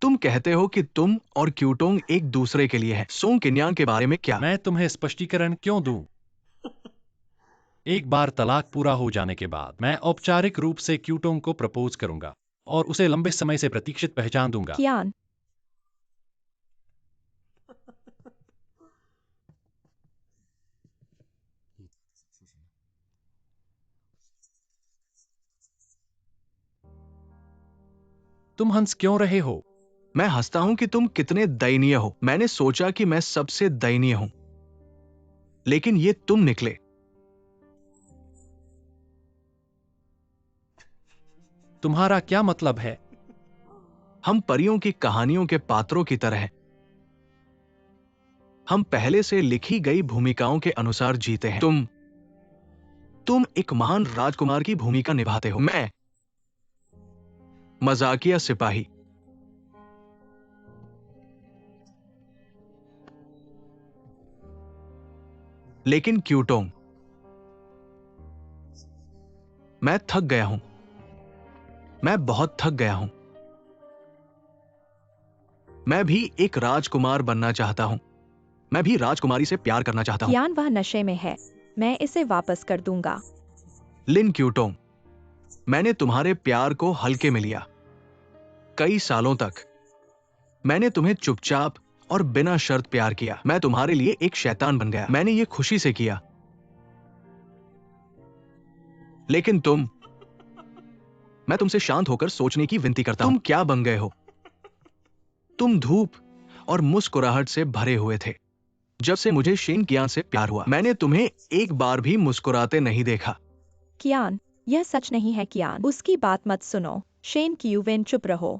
तुम कहते हो कि तुम और क्यूटोंग एक दूसरे के लिए हैं। सोंग किन्यान के बारे में क्या? मैं तुम्हें स्पष्टीकरण क्यों दूं? एक बार तलाक पूरा हो जाने के बाद मैं औपचारिक रूप से क्यूटोंग को प्रपोज करूंगा और उसे लंबे समय से प्रतीक्षित पहचान दूंगा। कियान, तुम हंस क्यों रहे हो? मैं हंसता हूं कि तुम कितने दयनीय हो। मैंने सोचा कि मैं सबसे दयनीय हूं, लेकिन ये तुम निकले। तुम्हारा क्या मतलब है? हम परियों की कहानियों के पात्रों की तरह हैं। हम पहले से लिखी गई भूमिकाओं के अनुसार जीते हैं। तुम एक महान राजकुमार की भूमिका निभाते हो, मैं मजाकिया सिपाही। लेकिन क्यूटोंग, मैं थक गया हूं। मैं बहुत थक गया हूं। मैं भी एक राजकुमार बनना चाहता हूं। मैं भी राजकुमारी से प्यार करना चाहता हूं। कियान, वह नशे में है। मैं इसे वापस कर दूंगा। लिन क्यूटोंग, मैंने तुम्हारे प्यार को हल्के में लिया। कई सालों तक मैंने तुम्हें चुपचाप और बिना शर्त प्यार किया। मैं तुम्हारे लिए एक शैतान बन गया। मैंने ये खुशी से किया। लेकिन मैं तुमसे शांत होकर सोचने की विनती करता हूं। तुम क्या बन गए हो? तुम धूप और मुस्कुराहट से भरे हुए थे। जब से मुझे शेन कियान से प्यार हुआ, मैंने तुम्हें एक बार भी मुस्कुराते नहीं देखा। कियान, यह सच नहीं है। कियान, उसकी बात मत सुनो। शेन क्यूविन, चुप रहो।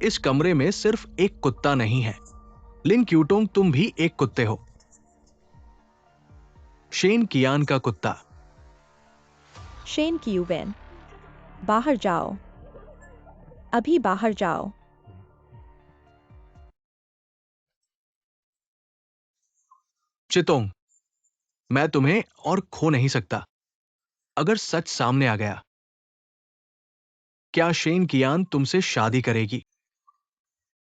इस कमरे में सिर्फ एक कुत्ता नहीं है। लिन क्यूटोंग, तुम भी एक कुत्ते हो। शेन कियान का कुत्ता। शेन क्यूविन, बाहर जाओ। अभी बाहर जाओ। चितोंग, मैं तुम्हें और खो नहीं सकता। अगर सच सामने आ गया, क्या शेन कियान तुमसे शादी करेगी?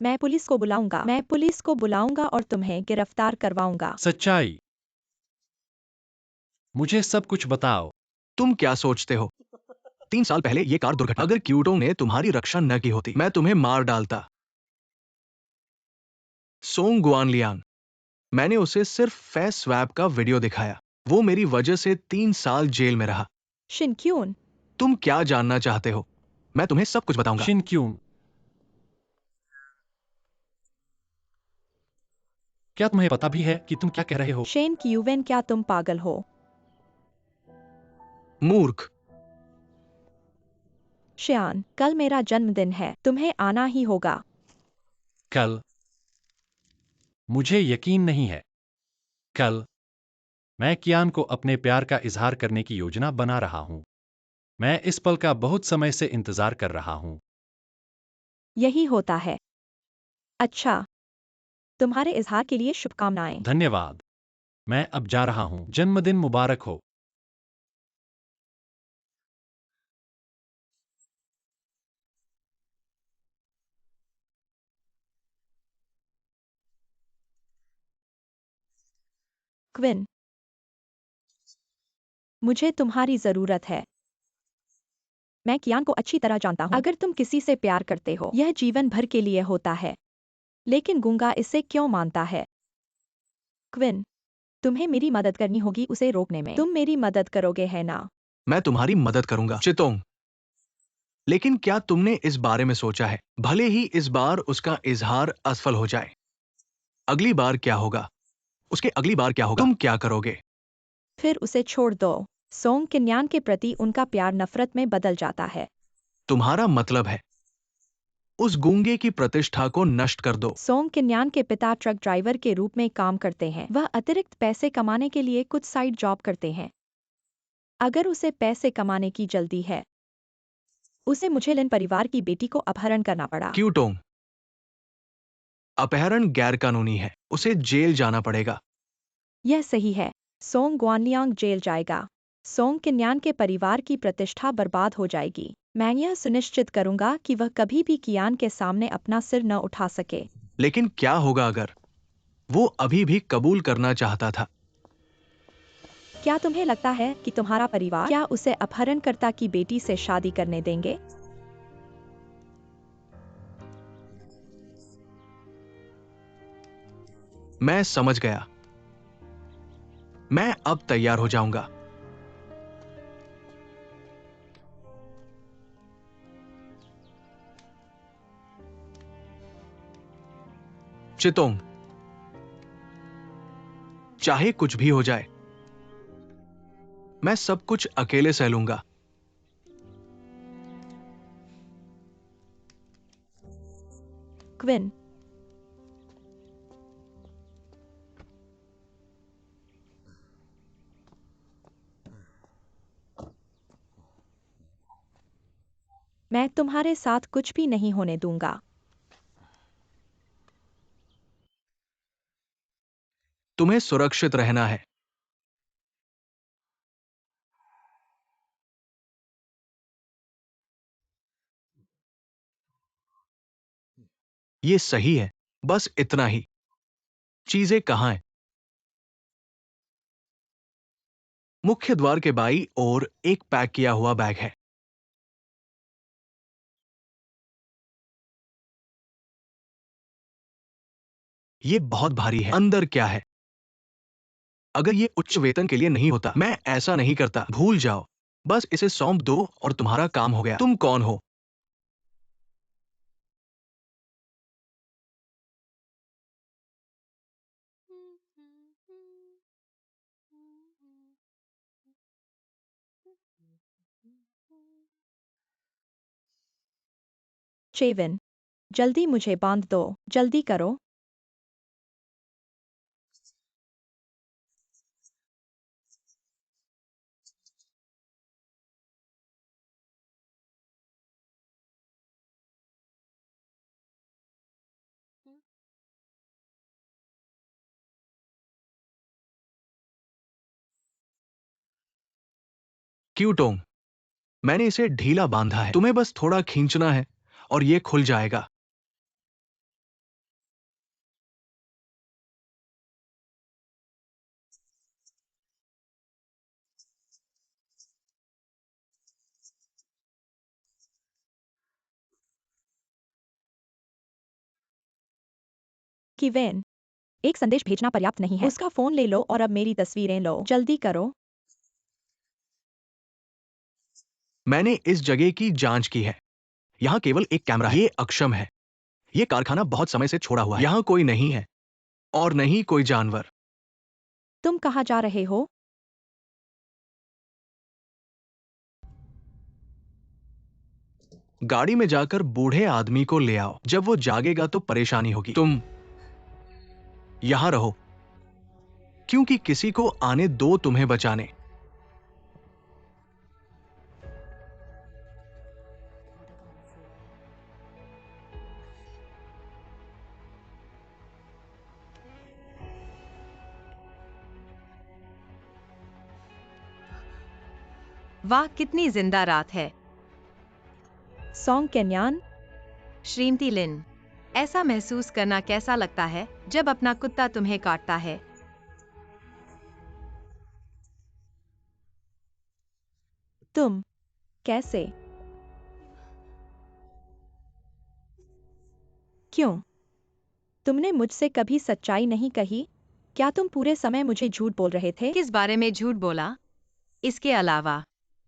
मैं पुलिस को बुलाऊंगा। मैं पुलिस को बुलाऊंगा और तुम्हें गिरफ्तार करवाऊंगा। सच्चाई, मुझे सब कुछ बताओ। तुम क्या सोचते हो? 3 साल पहले ये कार दुर्घटना, अगर क्यूटोंग ने तुम्हारी रक्षा न की होती, मैं तुम्हें मार डालता। सोंग गुआनलियांग, मैंने उसे सिर्फ फेस स्वैप का वीडियो दिखाया। वो मेरी वजह से 3 साल जेल में रहा। शिन क्यून, तुम क्या जानना चाहते हो? मैं तुम्हें सब कुछ बताऊंगा। शिन क्यून, क्या तुम्हें पता भी है कि तुम क्या कह रहे हो? शेन क्यूवेन, क्या तुम पागल हो? मूर्ख। श्यान, कल मेरा जन्मदिन है, तुम्हें आना ही होगा। कल? मुझे यकीन नहीं है। कल? मैं कियान को अपने प्यार का इजहार करने की योजना बना रहा हूं। मैं इस पल का बहुत समय से इंतजार कर रहा हूं। यही होता है। अच्छा, तुम्हारे इजहार के लिए शुभकामनाएं। धन्यवाद। मैं अब जा रहा हूं। जन्मदिन मुबारक हो। क्विन, मुझे तुम्हारी जरूरत है। मैं कियान को अच्छी तरह जानता हूं। अगर तुम किसी से प्यार करते हो, यह जीवन भर के लिए होता है। लेकिन गुंगा इसे क्यों मानता है? क्विन, तुम्हें मेरी मदद करनी होगी उसे रोकने में। तुम मेरी मदद करोगे, है ना? मैं तुम्हारी मदद करूंगा, चितोंग। लेकिन क्या तुमने इस बारे में सोचा है, भले ही इस बार उसका इजहार असफल हो जाए, अगली बार क्या होगा? उसके अगली बार क्या होगा? तुम क्या करोगे? फिर उसे छोड़ दो। सोंग किन्यान के प्रति उनका प्यार नफरत में बदल जाता है। तुम्हारा मतलब है उस गूंगे की प्रतिष्ठा को नष्ट कर दो। सोंग किन्यान के पिता ट्रक ड्राइवर के रूप में काम करते हैं। वह अतिरिक्त पैसे कमाने के लिए कुछ साइड जॉब करते हैं। अगर उसे पैसे कमाने की जल्दी है, उसे मुझे लिन परिवार की बेटी को अपहरण करना पड़ा। क्यूटोंग, अपहरण गैरकानूनी है, उसे जेल जाना पड़ेगा। यह सही है। सोंग ग्वानलियांग जेल जाएगा। सोंग किन्यान के परिवार की प्रतिष्ठा बर्बाद हो जाएगी। मैं यह सुनिश्चित करूंगा कि वह कभी भी कियान के सामने अपना सिर न उठा सके। लेकिन क्या होगा अगर वो अभी भी कबूल करना चाहता था? क्या तुम्हें लगता है कि तुम्हारा परिवार क्या उसे अपहरणकर्ता की बेटी से शादी करने देंगे? मैं समझ गया। मैं अब तैयार हो जाऊंगा। चितोंग, चाहे कुछ भी हो जाए, मैं सब कुछ अकेले सह लूंगा। क्विन, मैं तुम्हारे साथ कुछ भी नहीं होने दूंगा। तुम्हें सुरक्षित रहना है। ये सही है, बस इतना ही। चीजें कहां हैं? मुख्य द्वार के बाईं ओर एक पैक किया हुआ बैग है। ये बहुत भारी है। अंदर क्या है? अगर ये उच्च वेतन के लिए नहीं होता, मैं ऐसा नहीं करता। भूल जाओ। बस इसे सौंप दो और तुम्हारा काम हो गया। तुम कौन हो? चेविन, जल्दी मुझे बांध दो, जल्दी करो। क्यूटोंग, मैंने इसे ढीला बांधा है, तुम्हें बस थोड़ा खींचना है और ये खुल जाएगा। किवेन, एक संदेश भेजना पर्याप्त नहीं है। उसका फोन ले लो और अब मेरी तस्वीरें लो। जल्दी करो। मैंने इस जगह की जांच की है। यहाँ केवल एक कैमरा है। ये अक्षम है। ये कारखाना बहुत समय से छोड़ा हुआ है। यहाँ कोई नहीं है और नहीं कोई जानवर। तुम कहाँ जा रहे हो? गाड़ी में जाकर बूढ़े आदमी को ले आओ। जब वो जागेगा तो परेशानी होगी। तुम यहां रहो क्योंकि किसी को आने दो तुम्हें बचाने। वाह, कितनी जिंदा रात है। सॉन्ग केन्यान। श्रीमती लिन, ऐसा महसूस करना कैसा लगता है जब अपना कुत्ता तुम्हें काटता है? तुम कैसे? क्यों? तुमने मुझसे कभी सच्चाई नहीं कही? क्या तुम पूरे समय मुझे झूठ बोल रहे थे? किस बारे में झूठ बोला? इसके अलावा,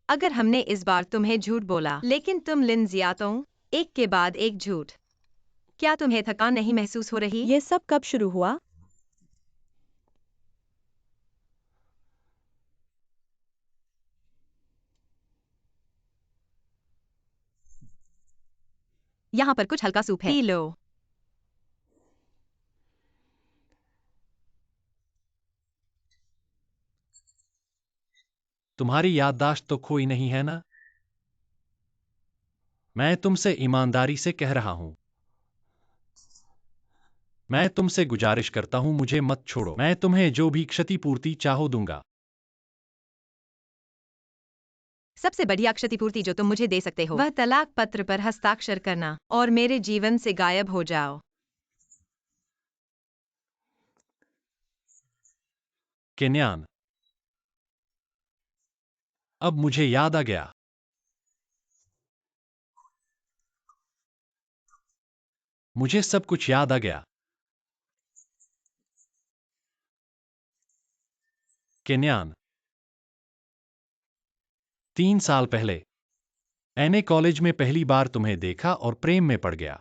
अगर हमने इस बार तुम्हें झूठ बोला, लेकिन तुम लिन जियातों, एक के बाद एक झूठ, क्या तुम्हें थकान नहीं महसूस हो रही? ये सब कब शुरू हुआ? यहाँ पर कुछ हल्का सूप है, पी लो। तुम्हारी याददाश्त तो खोई नहीं है ना? मैं तुमसे ईमानदारी से कह रहा हूं। मैं तुमसे गुजारिश करता हूं, मुझे मत छोड़ो। मैं तुम्हें जो भी क्षतिपूर्ति चाहो दूंगा। सबसे बढ़िया क्षतिपूर्ति जो तुम मुझे दे सकते हो वह तलाक पत्र पर हस्ताक्षर करना और मेरे जीवन से गायब हो जाओ। केन्यान, अब मुझे याद आ गया। मुझे सब कुछ याद आ गया। केन्यान, 3 साल पहले मैंने कॉलेज में पहली बार तुम्हें देखा और प्रेम में पड़ गया।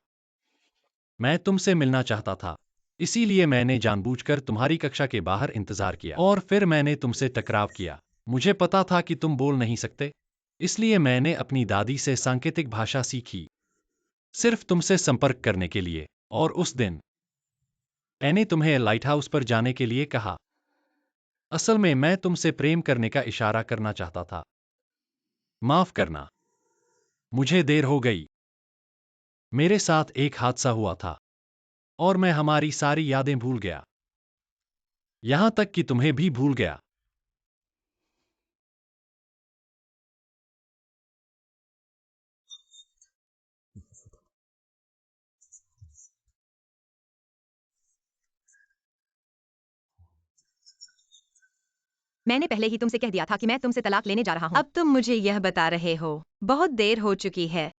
मैं तुमसे मिलना चाहता था, इसीलिए मैंने जानबूझकर तुम्हारी कक्षा के बाहर इंतजार किया और फिर मैंने तुमसे टकराव किया। मुझे पता था कि तुम बोल नहीं सकते, इसलिए मैंने अपनी दादी से सांकेतिक भाषा सीखी, सिर्फ तुमसे संपर्क करने के लिए। और उस दिन मैंने तुम्हें लाइट हाउस पर जाने के लिए कहा। असल में मैं तुमसे प्रेम करने का इशारा करना चाहता था। माफ करना, मुझे देर हो गई। मेरे साथ एक हादसा हुआ था और मैं हमारी सारी यादें भूल गया, यहां तक कि तुम्हें भी भूल गया। मैंने पहले ही तुमसे कह दिया था कि मैं तुमसे तलाक लेने जा रहा हूँ। अब तुम मुझे यह बता रहे हो। बहुत देर हो चुकी है।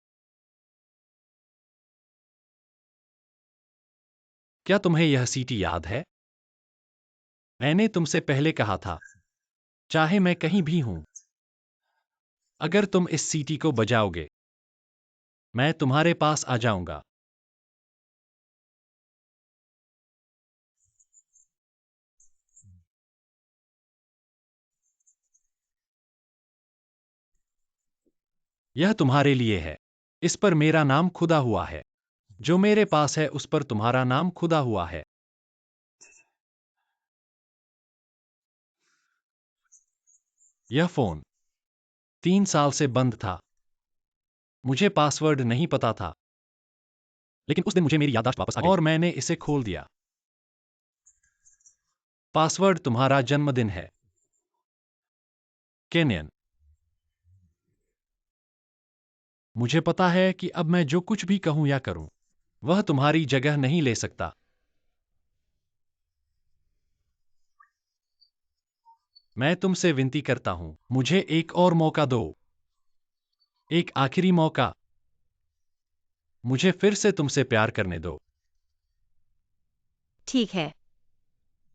क्या तुम्हें यह सीटी याद है? मैंने तुमसे पहले कहा था, चाहे मैं कहीं भी हूं, अगर तुम इस सीटी को बजाओगे, मैं तुम्हारे पास आ जाऊंगा। यह तुम्हारे लिए है। इस पर मेरा नाम खुदा हुआ है। जो मेरे पास है उस पर तुम्हारा नाम खुदा हुआ है। यह फोन 3 साल से बंद था। मुझे पासवर्ड नहीं पता था, लेकिन उस दिन मुझे मेरी याददाश्त वापस आ गई और मैंने इसे खोल दिया। पासवर्ड तुम्हारा जन्मदिन है, केनियन। मुझे पता है कि अब मैं जो कुछ भी कहूं या करूं, वह तुम्हारी जगह नहीं ले सकता। मैं तुमसे विनती करता हूं, मुझे एक और मौका दो, एक आखिरी मौका। मुझे फिर से तुमसे प्यार करने दो। ठीक है,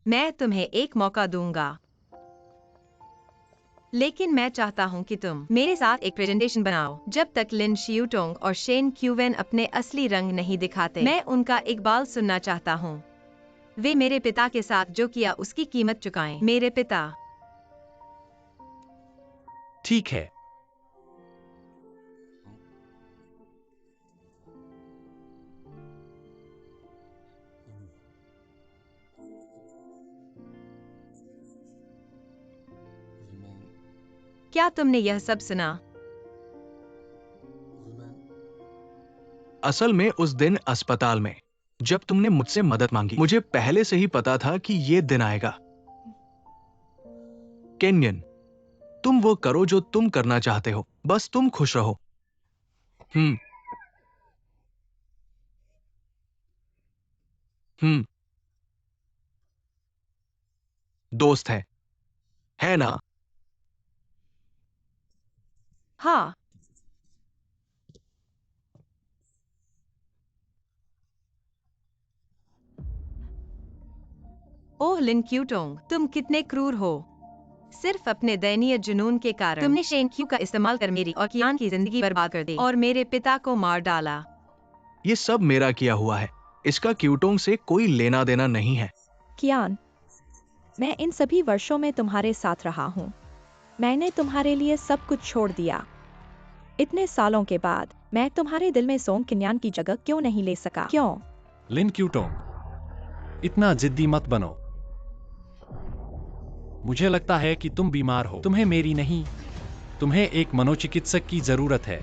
मैं तुम्हें एक मौका दूंगा, लेकिन मैं चाहता हूं कि तुम मेरे साथ एक प्रेजेंटेशन बनाओ। जब तक लिन शियूटोंग और शेन क्यूवेन अपने असली रंग नहीं दिखाते, मैं उनका इकबाल सुनना चाहता हूं। वे मेरे पिता के साथ जो किया उसकी कीमत चुकाएं। मेरे पिता। ठीक है। क्या तुमने यह सब सुना? असल में उस दिन अस्पताल में जब तुमने मुझसे मदद मांगी, मुझे पहले से ही पता था कि ये दिन आएगा। केन्यन, तुम वो करो जो तुम करना चाहते हो, बस तुम खुश रहो। हम्म। हम्म। दोस्त है ना? हाँ। ओह लिन क्यूटोंग, तुम कितने क्रूर हो। सिर्फ अपने दयनीय जुनून के कारण तुमने शेन क्यू का इस्तेमाल कर मेरी और कियान की जिंदगी बर्बाद कर दी और मेरे पिता को मार डाला। ये सब मेरा किया हुआ है, इसका क्यूटोंग से कोई लेना देना नहीं है। कियान, मैं इन सभी वर्षों में तुम्हारे साथ रहा हूँ। मैंने तुम्हारे लिए सब कुछ छोड़ दिया। इतने सालों के बाद मैं तुम्हारे दिल में सोंग किन्यान की जगह क्यों नहीं ले सका? क्यों? लिन क्यूटोंग, इतना जिद्दी मत बनो। मुझे लगता है कि तुम बीमार हो। तुम्हें मेरी नहीं, तुम्हें एक मनोचिकित्सक की जरूरत है।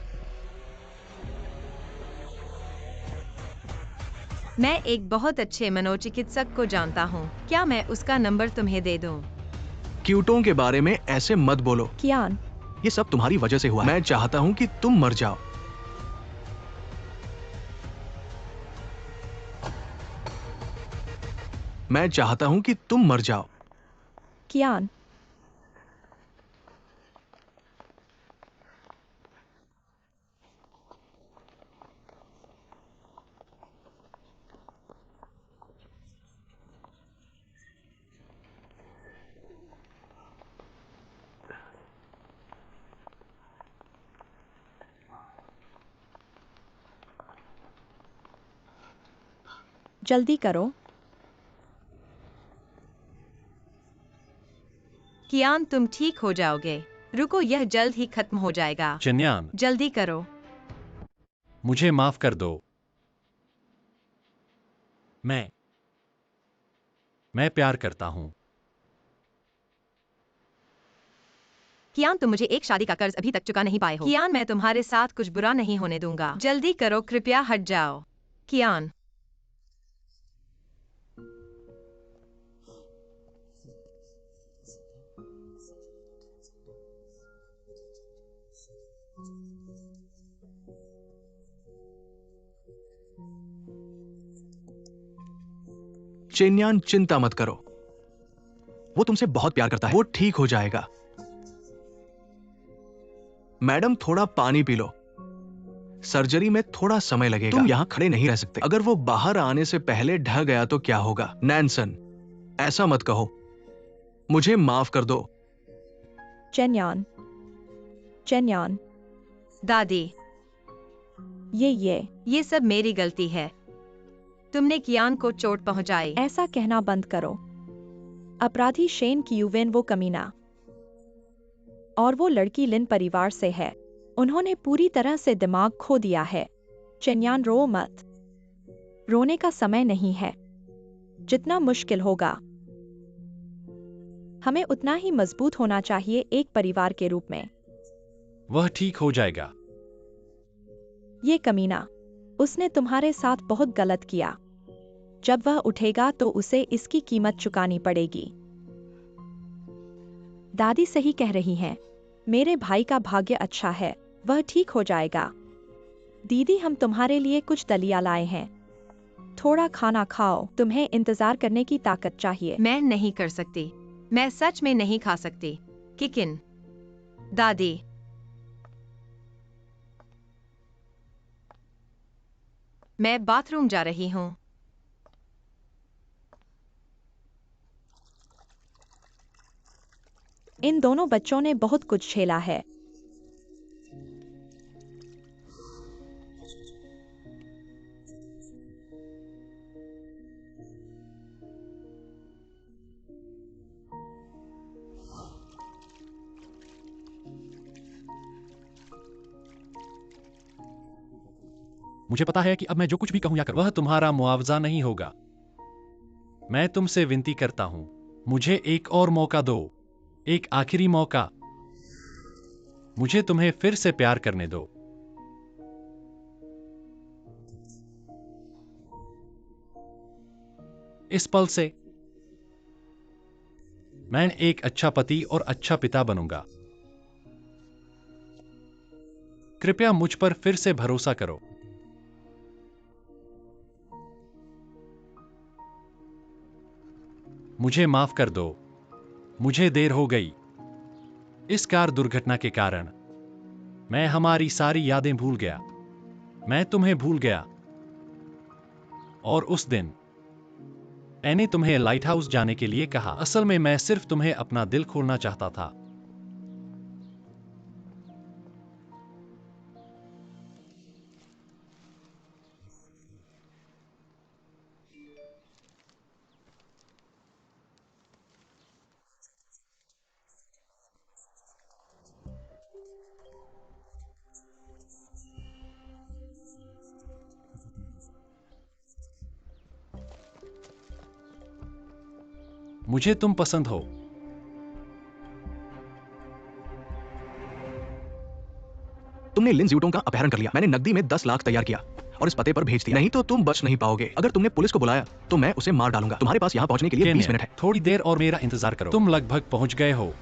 मैं एक बहुत अच्छे मनोचिकित्सक को जानता हूँ। क्या मैं उसका नंबर तुम्हें दे दूँ? क्यूटोंग के बारे में ऐसे मत बोलो। कियान, ये सब तुम्हारी वजह से हुआ है। मैं चाहता हूं कि तुम मर जाओ। मैं चाहता हूं कि तुम मर जाओ। कियान, जल्दी करो। कियान, तुम ठीक हो जाओगे। रुको, यह जल्द ही खत्म हो जाएगा। चन्यान, जल्दी करो। मुझे माफ कर दो। मैं प्यार करता हूं। कियान, तुम मुझे एक शादी का कर्ज अभी तक चुका नहीं पाए हो। कियान, मैं तुम्हारे साथ कुछ बुरा नहीं होने दूंगा। जल्दी करो, कृपया हट जाओ। कियान। चेन्यान, चिंता मत करो, वो तुमसे बहुत प्यार करता है। वो ठीक हो जाएगा। मैडम, थोड़ा पानी पी लो। सर्जरी में थोड़ा समय लगेगा। तुम यहां खड़े नहीं रह सकते। अगर वो बाहर आने से पहले ढह गया तो क्या होगा? नैनसन, ऐसा मत कहो। मुझे माफ कर दो। चेन्यान, चेन्यान, दादी, ये सब मेरी गलती है। तुमने कियान को चोट पहुंचाई। ऐसा कहना बंद करो। अपराधी शेन क्यूवेन वो कमीना और वो लड़की लिन परिवार से है। उन्होंने पूरी तरह से दिमाग खो दिया है। चेन्यान, रो मत। रोने का समय नहीं है। जितना मुश्किल होगा, हमें उतना ही मजबूत होना चाहिए एक परिवार के रूप में। वह ठीक हो जाएगा। ये कमीना, उसने तुम्हारे साथ बहुत गलत किया। जब वह उठेगा तो उसे इसकी कीमत चुकानी पड़ेगी। दादी सही कह रही हैं। मेरे भाई का भाग्य अच्छा है, वह ठीक हो जाएगा। दीदी, हम तुम्हारे लिए कुछ दलिया लाए हैं। थोड़ा खाना खाओ, तुम्हें इंतजार करने की ताकत चाहिए। मैं नहीं कर सकती। मैं सच में नहीं खा सकती। किकिन। दादी। मैं बाथरूम जा रही हूँ। इन दोनों बच्चों ने बहुत कुछ झेला है। मुझे पता है कि अब मैं जो कुछ भी कहूं या करूं वह तुम्हारा मुआवजा नहीं होगा। मैं तुमसे विनती करता हूं, मुझे एक और मौका दो, एक आखिरी मौका। मुझे तुम्हें फिर से प्यार करने दो। इस पल से मैं एक अच्छा पति और अच्छा पिता बनूंगा। कृपया मुझ पर फिर से भरोसा करो। मुझे माफ कर दो, मुझे देर हो गई। इस कार दुर्घटना के कारण मैं हमारी सारी यादें भूल गया। मैं तुम्हें भूल गया। और उस दिन मैंने तुम्हें लाइट हाउस जाने के लिए कहा। असल में मैं सिर्फ तुम्हें अपना दिल खोलना चाहता था। मुझे तुम पसंद हो। तुमने लिन ज्यूटोंग का अपहरण कर लिया। मैंने नकदी में 10 लाख तैयार किया और इस पते पर भेज दिया। नहीं तो तुम बच नहीं पाओगे। अगर तुमने पुलिस को बुलाया तो मैं उसे मार डालूंगा। तुम्हारे पास यहाँ पहुंचने के लिए 20 मिनट है। थोड़ी देर और मेरा इंतजार करो। तुम लगभग पहुंच गए हो।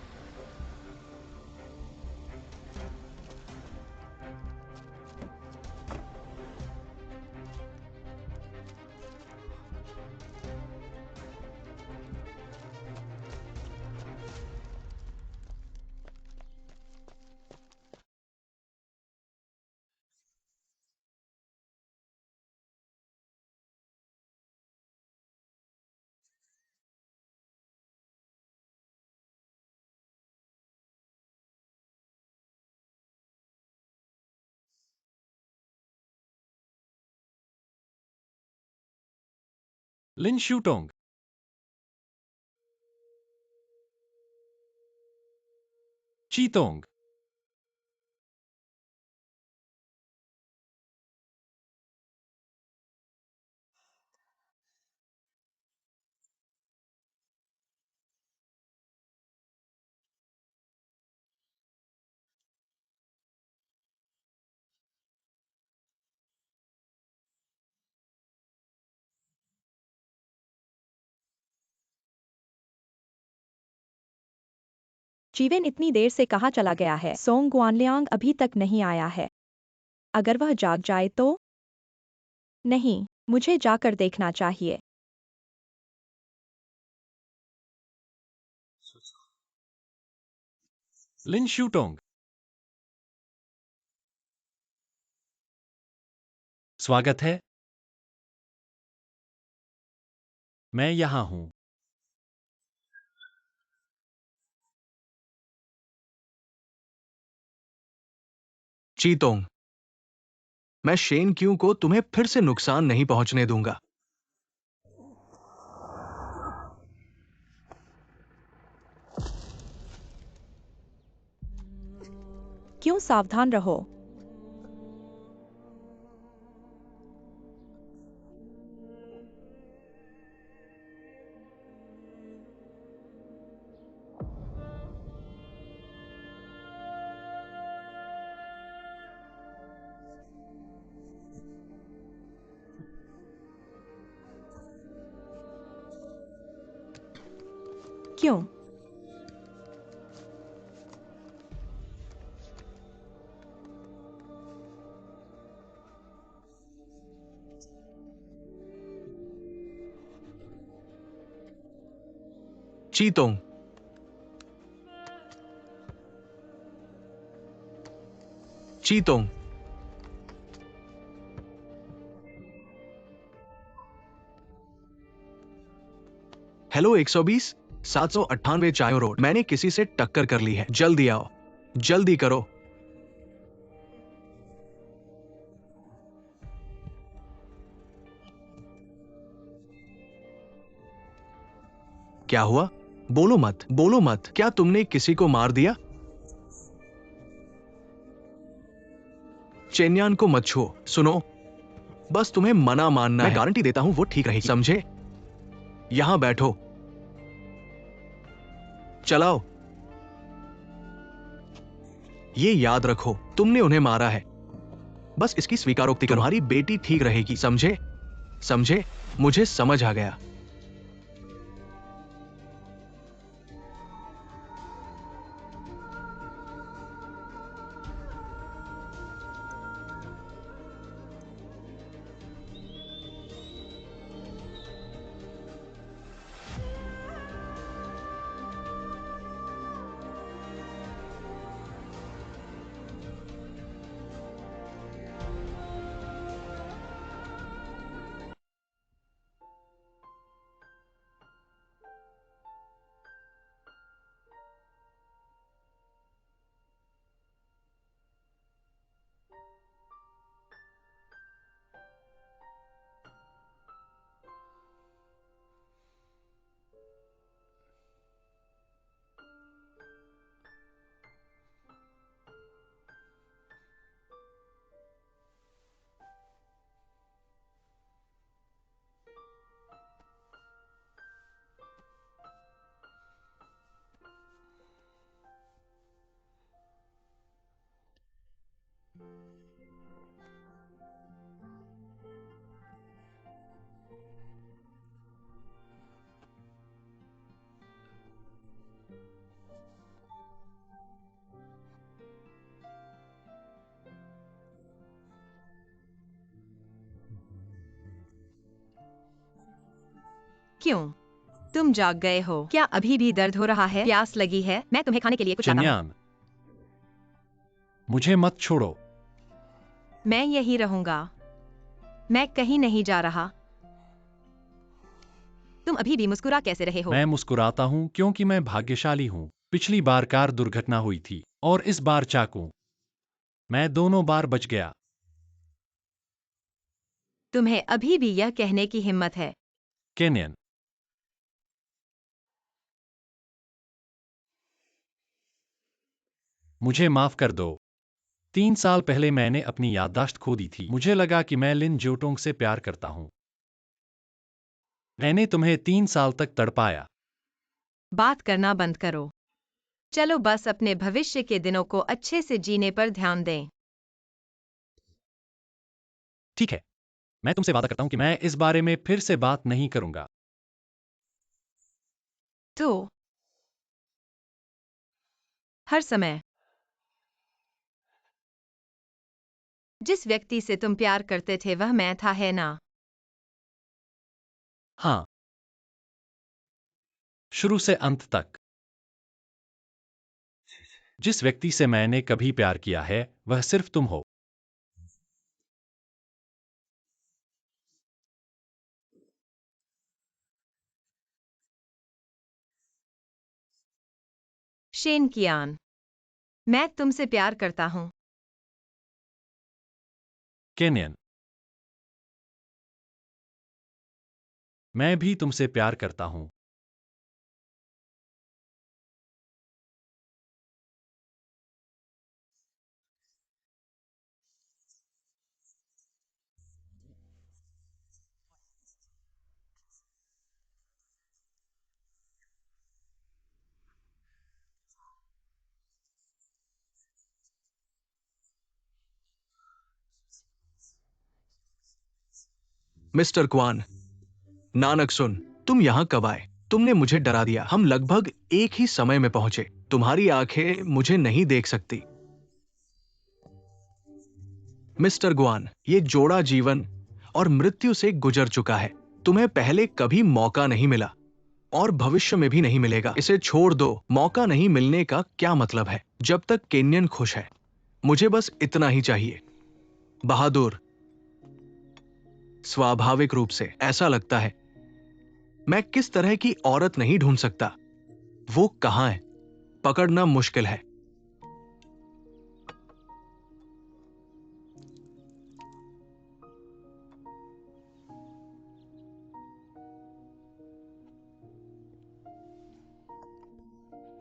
लिन शूटोंग, चीतोंग, जीवन इतनी देर से कहाँ चला गया है? सोंग गुआनलियांग अभी तक नहीं आया है। अगर वह जाग जाए तो? नहीं, मुझे जाकर देखना चाहिए। लिन शूटोंग। स्वागत है। मैं यहां हूं। चीतोंग, मैं शेन क्यू को तुम्हें फिर से नुकसान नहीं पहुंचने दूंगा। क्यों? सावधान रहो। क्यों? चीतोंग, चीतोंग, हेलो 120। 798 चायो रोड। मैंने किसी से टक्कर कर ली है। जल्दी आओ, जल्दी करो। क्या हुआ? बोलो मत, बोलो मत। क्या तुमने किसी को मार दिया? चेन्यान को मत छुओ। सुनो, बस तुम्हें मना मानना है। मैं गारंटी देता हूं वो ठीक रहेगी, समझे? यहां बैठो, चलाओ। ये याद रखो, तुमने उन्हें मारा है। बस इसकी स्वीकारोक्ति करो। तुम्हारी बेटी ठीक रहेगी, समझे? समझे? मुझे समझ आ गया। क्यों? तुम जाग गए हो? क्या अभी भी दर्द हो रहा है? प्यास लगी है? मैं तुम्हें खाने के लिए कुछ लाता हूं। चेन्यान, मुझे मत छोड़ो। मैं यही रहूंगा। मैं कहीं नहीं जा रहा। तुम अभी भी मुस्कुरा कैसे रहे हो? मैं मुस्कुराता हूं क्योंकि मैं भाग्यशाली हूं। पिछली बार कार दुर्घटना हुई थी और इस बार चाकू। मैं दोनों बार बच गया। तुम्हें अभी भी यह कहने की हिम्मत है? केनियन, मुझे माफ कर दो। 3 साल पहले मैंने अपनी याददाश्त खो दी थी। मुझे लगा कि मैं लिन ज्योटोंग से प्यार करता हूं। मैंने तुम्हें 3 साल तक तड़पाया। बात करना बंद करो। चलो बस अपने भविष्य के दिनों को अच्छे से जीने पर ध्यान दें। ठीक है, मैं तुमसे वादा करता हूं कि मैं इस बारे में फिर से बात नहीं करूंगा। तो हर समय जिस व्यक्ति से तुम प्यार करते थे वह मैं था, है ना? हाँ, शुरू से अंत तक। जिस व्यक्ति से मैंने कभी प्यार किया है वह सिर्फ तुम हो। शेन कियान, मैं तुमसे प्यार करता हूं। केनियन, मैं भी तुमसे प्यार करता हूं। मिस्टर क्वान, नानक सुन, तुम यहां कब आए? तुमने मुझे डरा दिया। हम लगभग एक ही समय में पहुंचे। तुम्हारी आंखें मुझे नहीं देख सकती। मिस्टर ग्वान, ये जोड़ा जीवन और मृत्यु से गुजर चुका है। तुम्हें पहले कभी मौका नहीं मिला और भविष्य में भी नहीं मिलेगा। इसे छोड़ दो। मौका नहीं मिलने का क्या मतलब है जब तक केन्यन खुश है? मुझे बस इतना ही चाहिए। बहादुर, स्वाभाविक रूप से ऐसा लगता है मैं किस तरह की औरत नहीं ढूंढ सकता वो कहां है? पकड़ना मुश्किल है।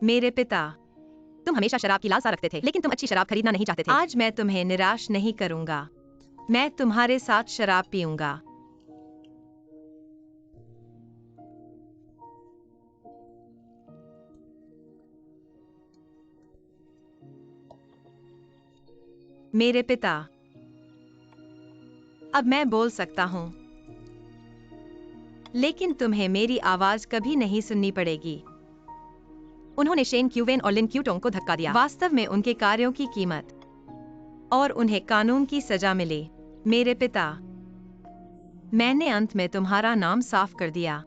मेरे पिता, तुम हमेशा शराब की लालसा रखते थे, लेकिन तुम अच्छी शराब खरीदना नहीं चाहते थे। आज मैं तुम्हें निराश नहीं करूंगा। मैं तुम्हारे साथ शराब पीऊंगा। मेरे पिता, अब मैं बोल सकता हूं, लेकिन तुम्हें मेरी आवाज कभी नहीं सुननी पड़ेगी। उन्होंने शेन क्यूवेन और लिन क्यूटोंग को धक्का दिया। वास्तव में उनके कार्यों की कीमत और उन्हें कानून की सजा मिली। मेरे पिता, मैंने अंत में तुम्हारा नाम साफ कर दिया।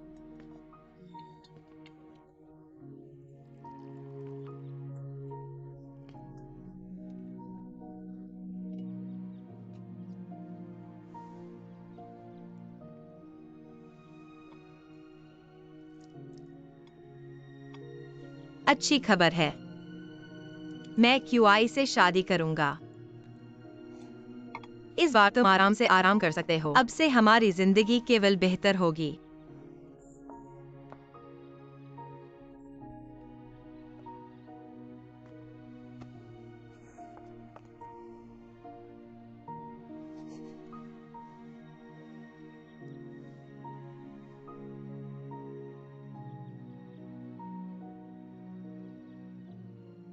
अच्छी खबर है, मैं क्यूआई से शादी करूंगा। इस बार तुम आराम से आराम कर सकते हो। अब से हमारी जिंदगी केवल बेहतर होगी।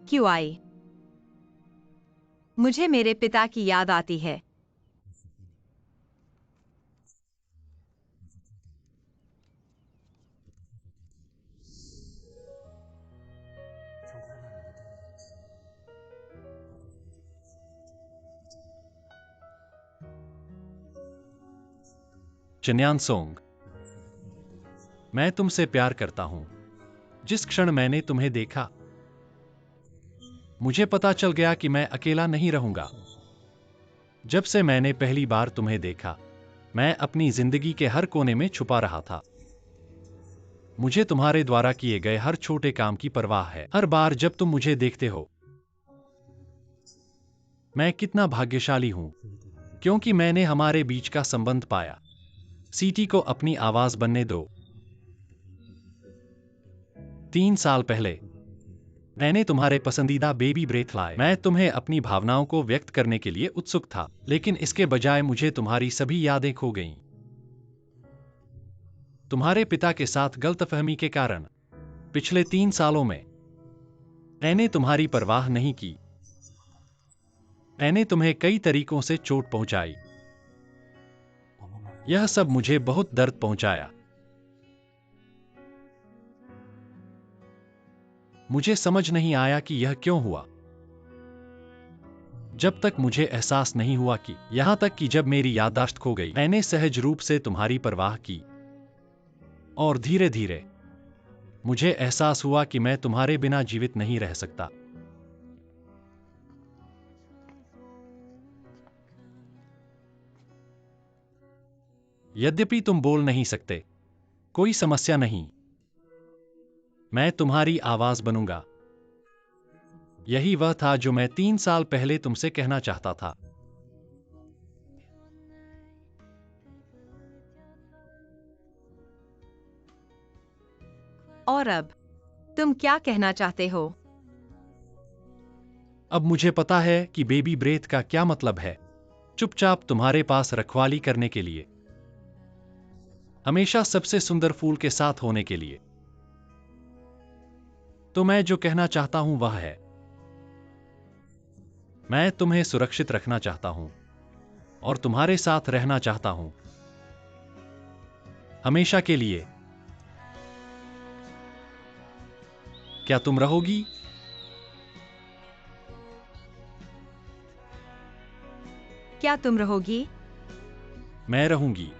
क्यूआई, मुझे मेरे पिता की याद आती है। चन्यान सोंग, मैं तुमसे प्यार करता हूं। जिस क्षण मैंने तुम्हें देखा, मुझे पता चल गया कि मैं अकेला नहीं रहूंगा। जब से मैंने पहली बार तुम्हें देखा, मैं अपनी जिंदगी के हर कोने में छुपा रहा था। मुझे तुम्हारे द्वारा किए गए हर छोटे काम की परवाह है। हर बार जब तुम मुझे देखते हो, मैं कितना भाग्यशाली हूं, क्योंकि मैंने हमारे बीच का संबंध पाया। सीटी को अपनी आवाज बनने दो। 3 साल पहले मैंने तुम्हारे पसंदीदा बेबी ब्रेथ लाए। मैं तुम्हें अपनी भावनाओं को व्यक्त करने के लिए उत्सुक था, लेकिन इसके बजाय मुझे तुम्हारी सभी यादें खो गईं। तुम्हारे पिता के साथ गलतफहमी के कारण पिछले 3 सालों में मैंने तुम्हारी परवाह नहीं की। मैंने तुम्हें कई तरीकों से चोट पहुंचाई। यह सब मुझे बहुत दर्द पहुंचाया। मुझे समझ नहीं आया कि यह क्यों हुआ, जब तक मुझे एहसास नहीं हुआ कि यहां तक कि जब मेरी याददाश्त खो गई, मैंने सहज रूप से तुम्हारी परवाह की। और धीरे धीरे मुझे एहसास हुआ कि मैं तुम्हारे बिना जीवित नहीं रह सकता। यद्यपि तुम बोल नहीं सकते, कोई समस्या नहीं, मैं तुम्हारी आवाज बनूंगा। यही वह था जो मैं 3 साल पहले तुमसे कहना चाहता था। और अब तुम क्या कहना चाहते हो? अब मुझे पता है कि बेबी ब्रेथ का क्या मतलब है। चुपचाप तुम्हारे पास रखवाली करने के लिए, हमेशा सबसे सुंदर फूल के साथ होने के लिए। तो मैं जो कहना चाहता हूं वह है, मैं तुम्हें सुरक्षित रखना चाहता हूं और तुम्हारे साथ रहना चाहता हूं, हमेशा के लिए। क्या तुम रहोगी? क्या तुम रहोगी? मैं रहूंगी।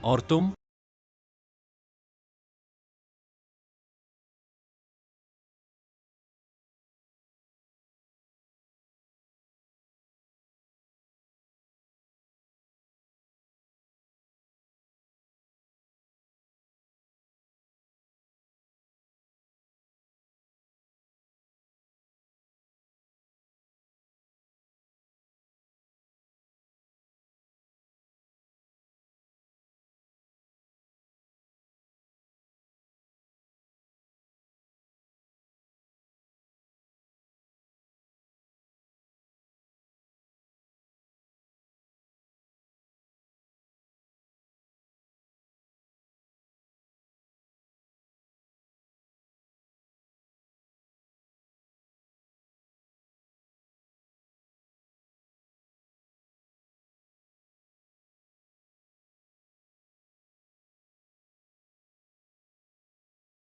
और तुम?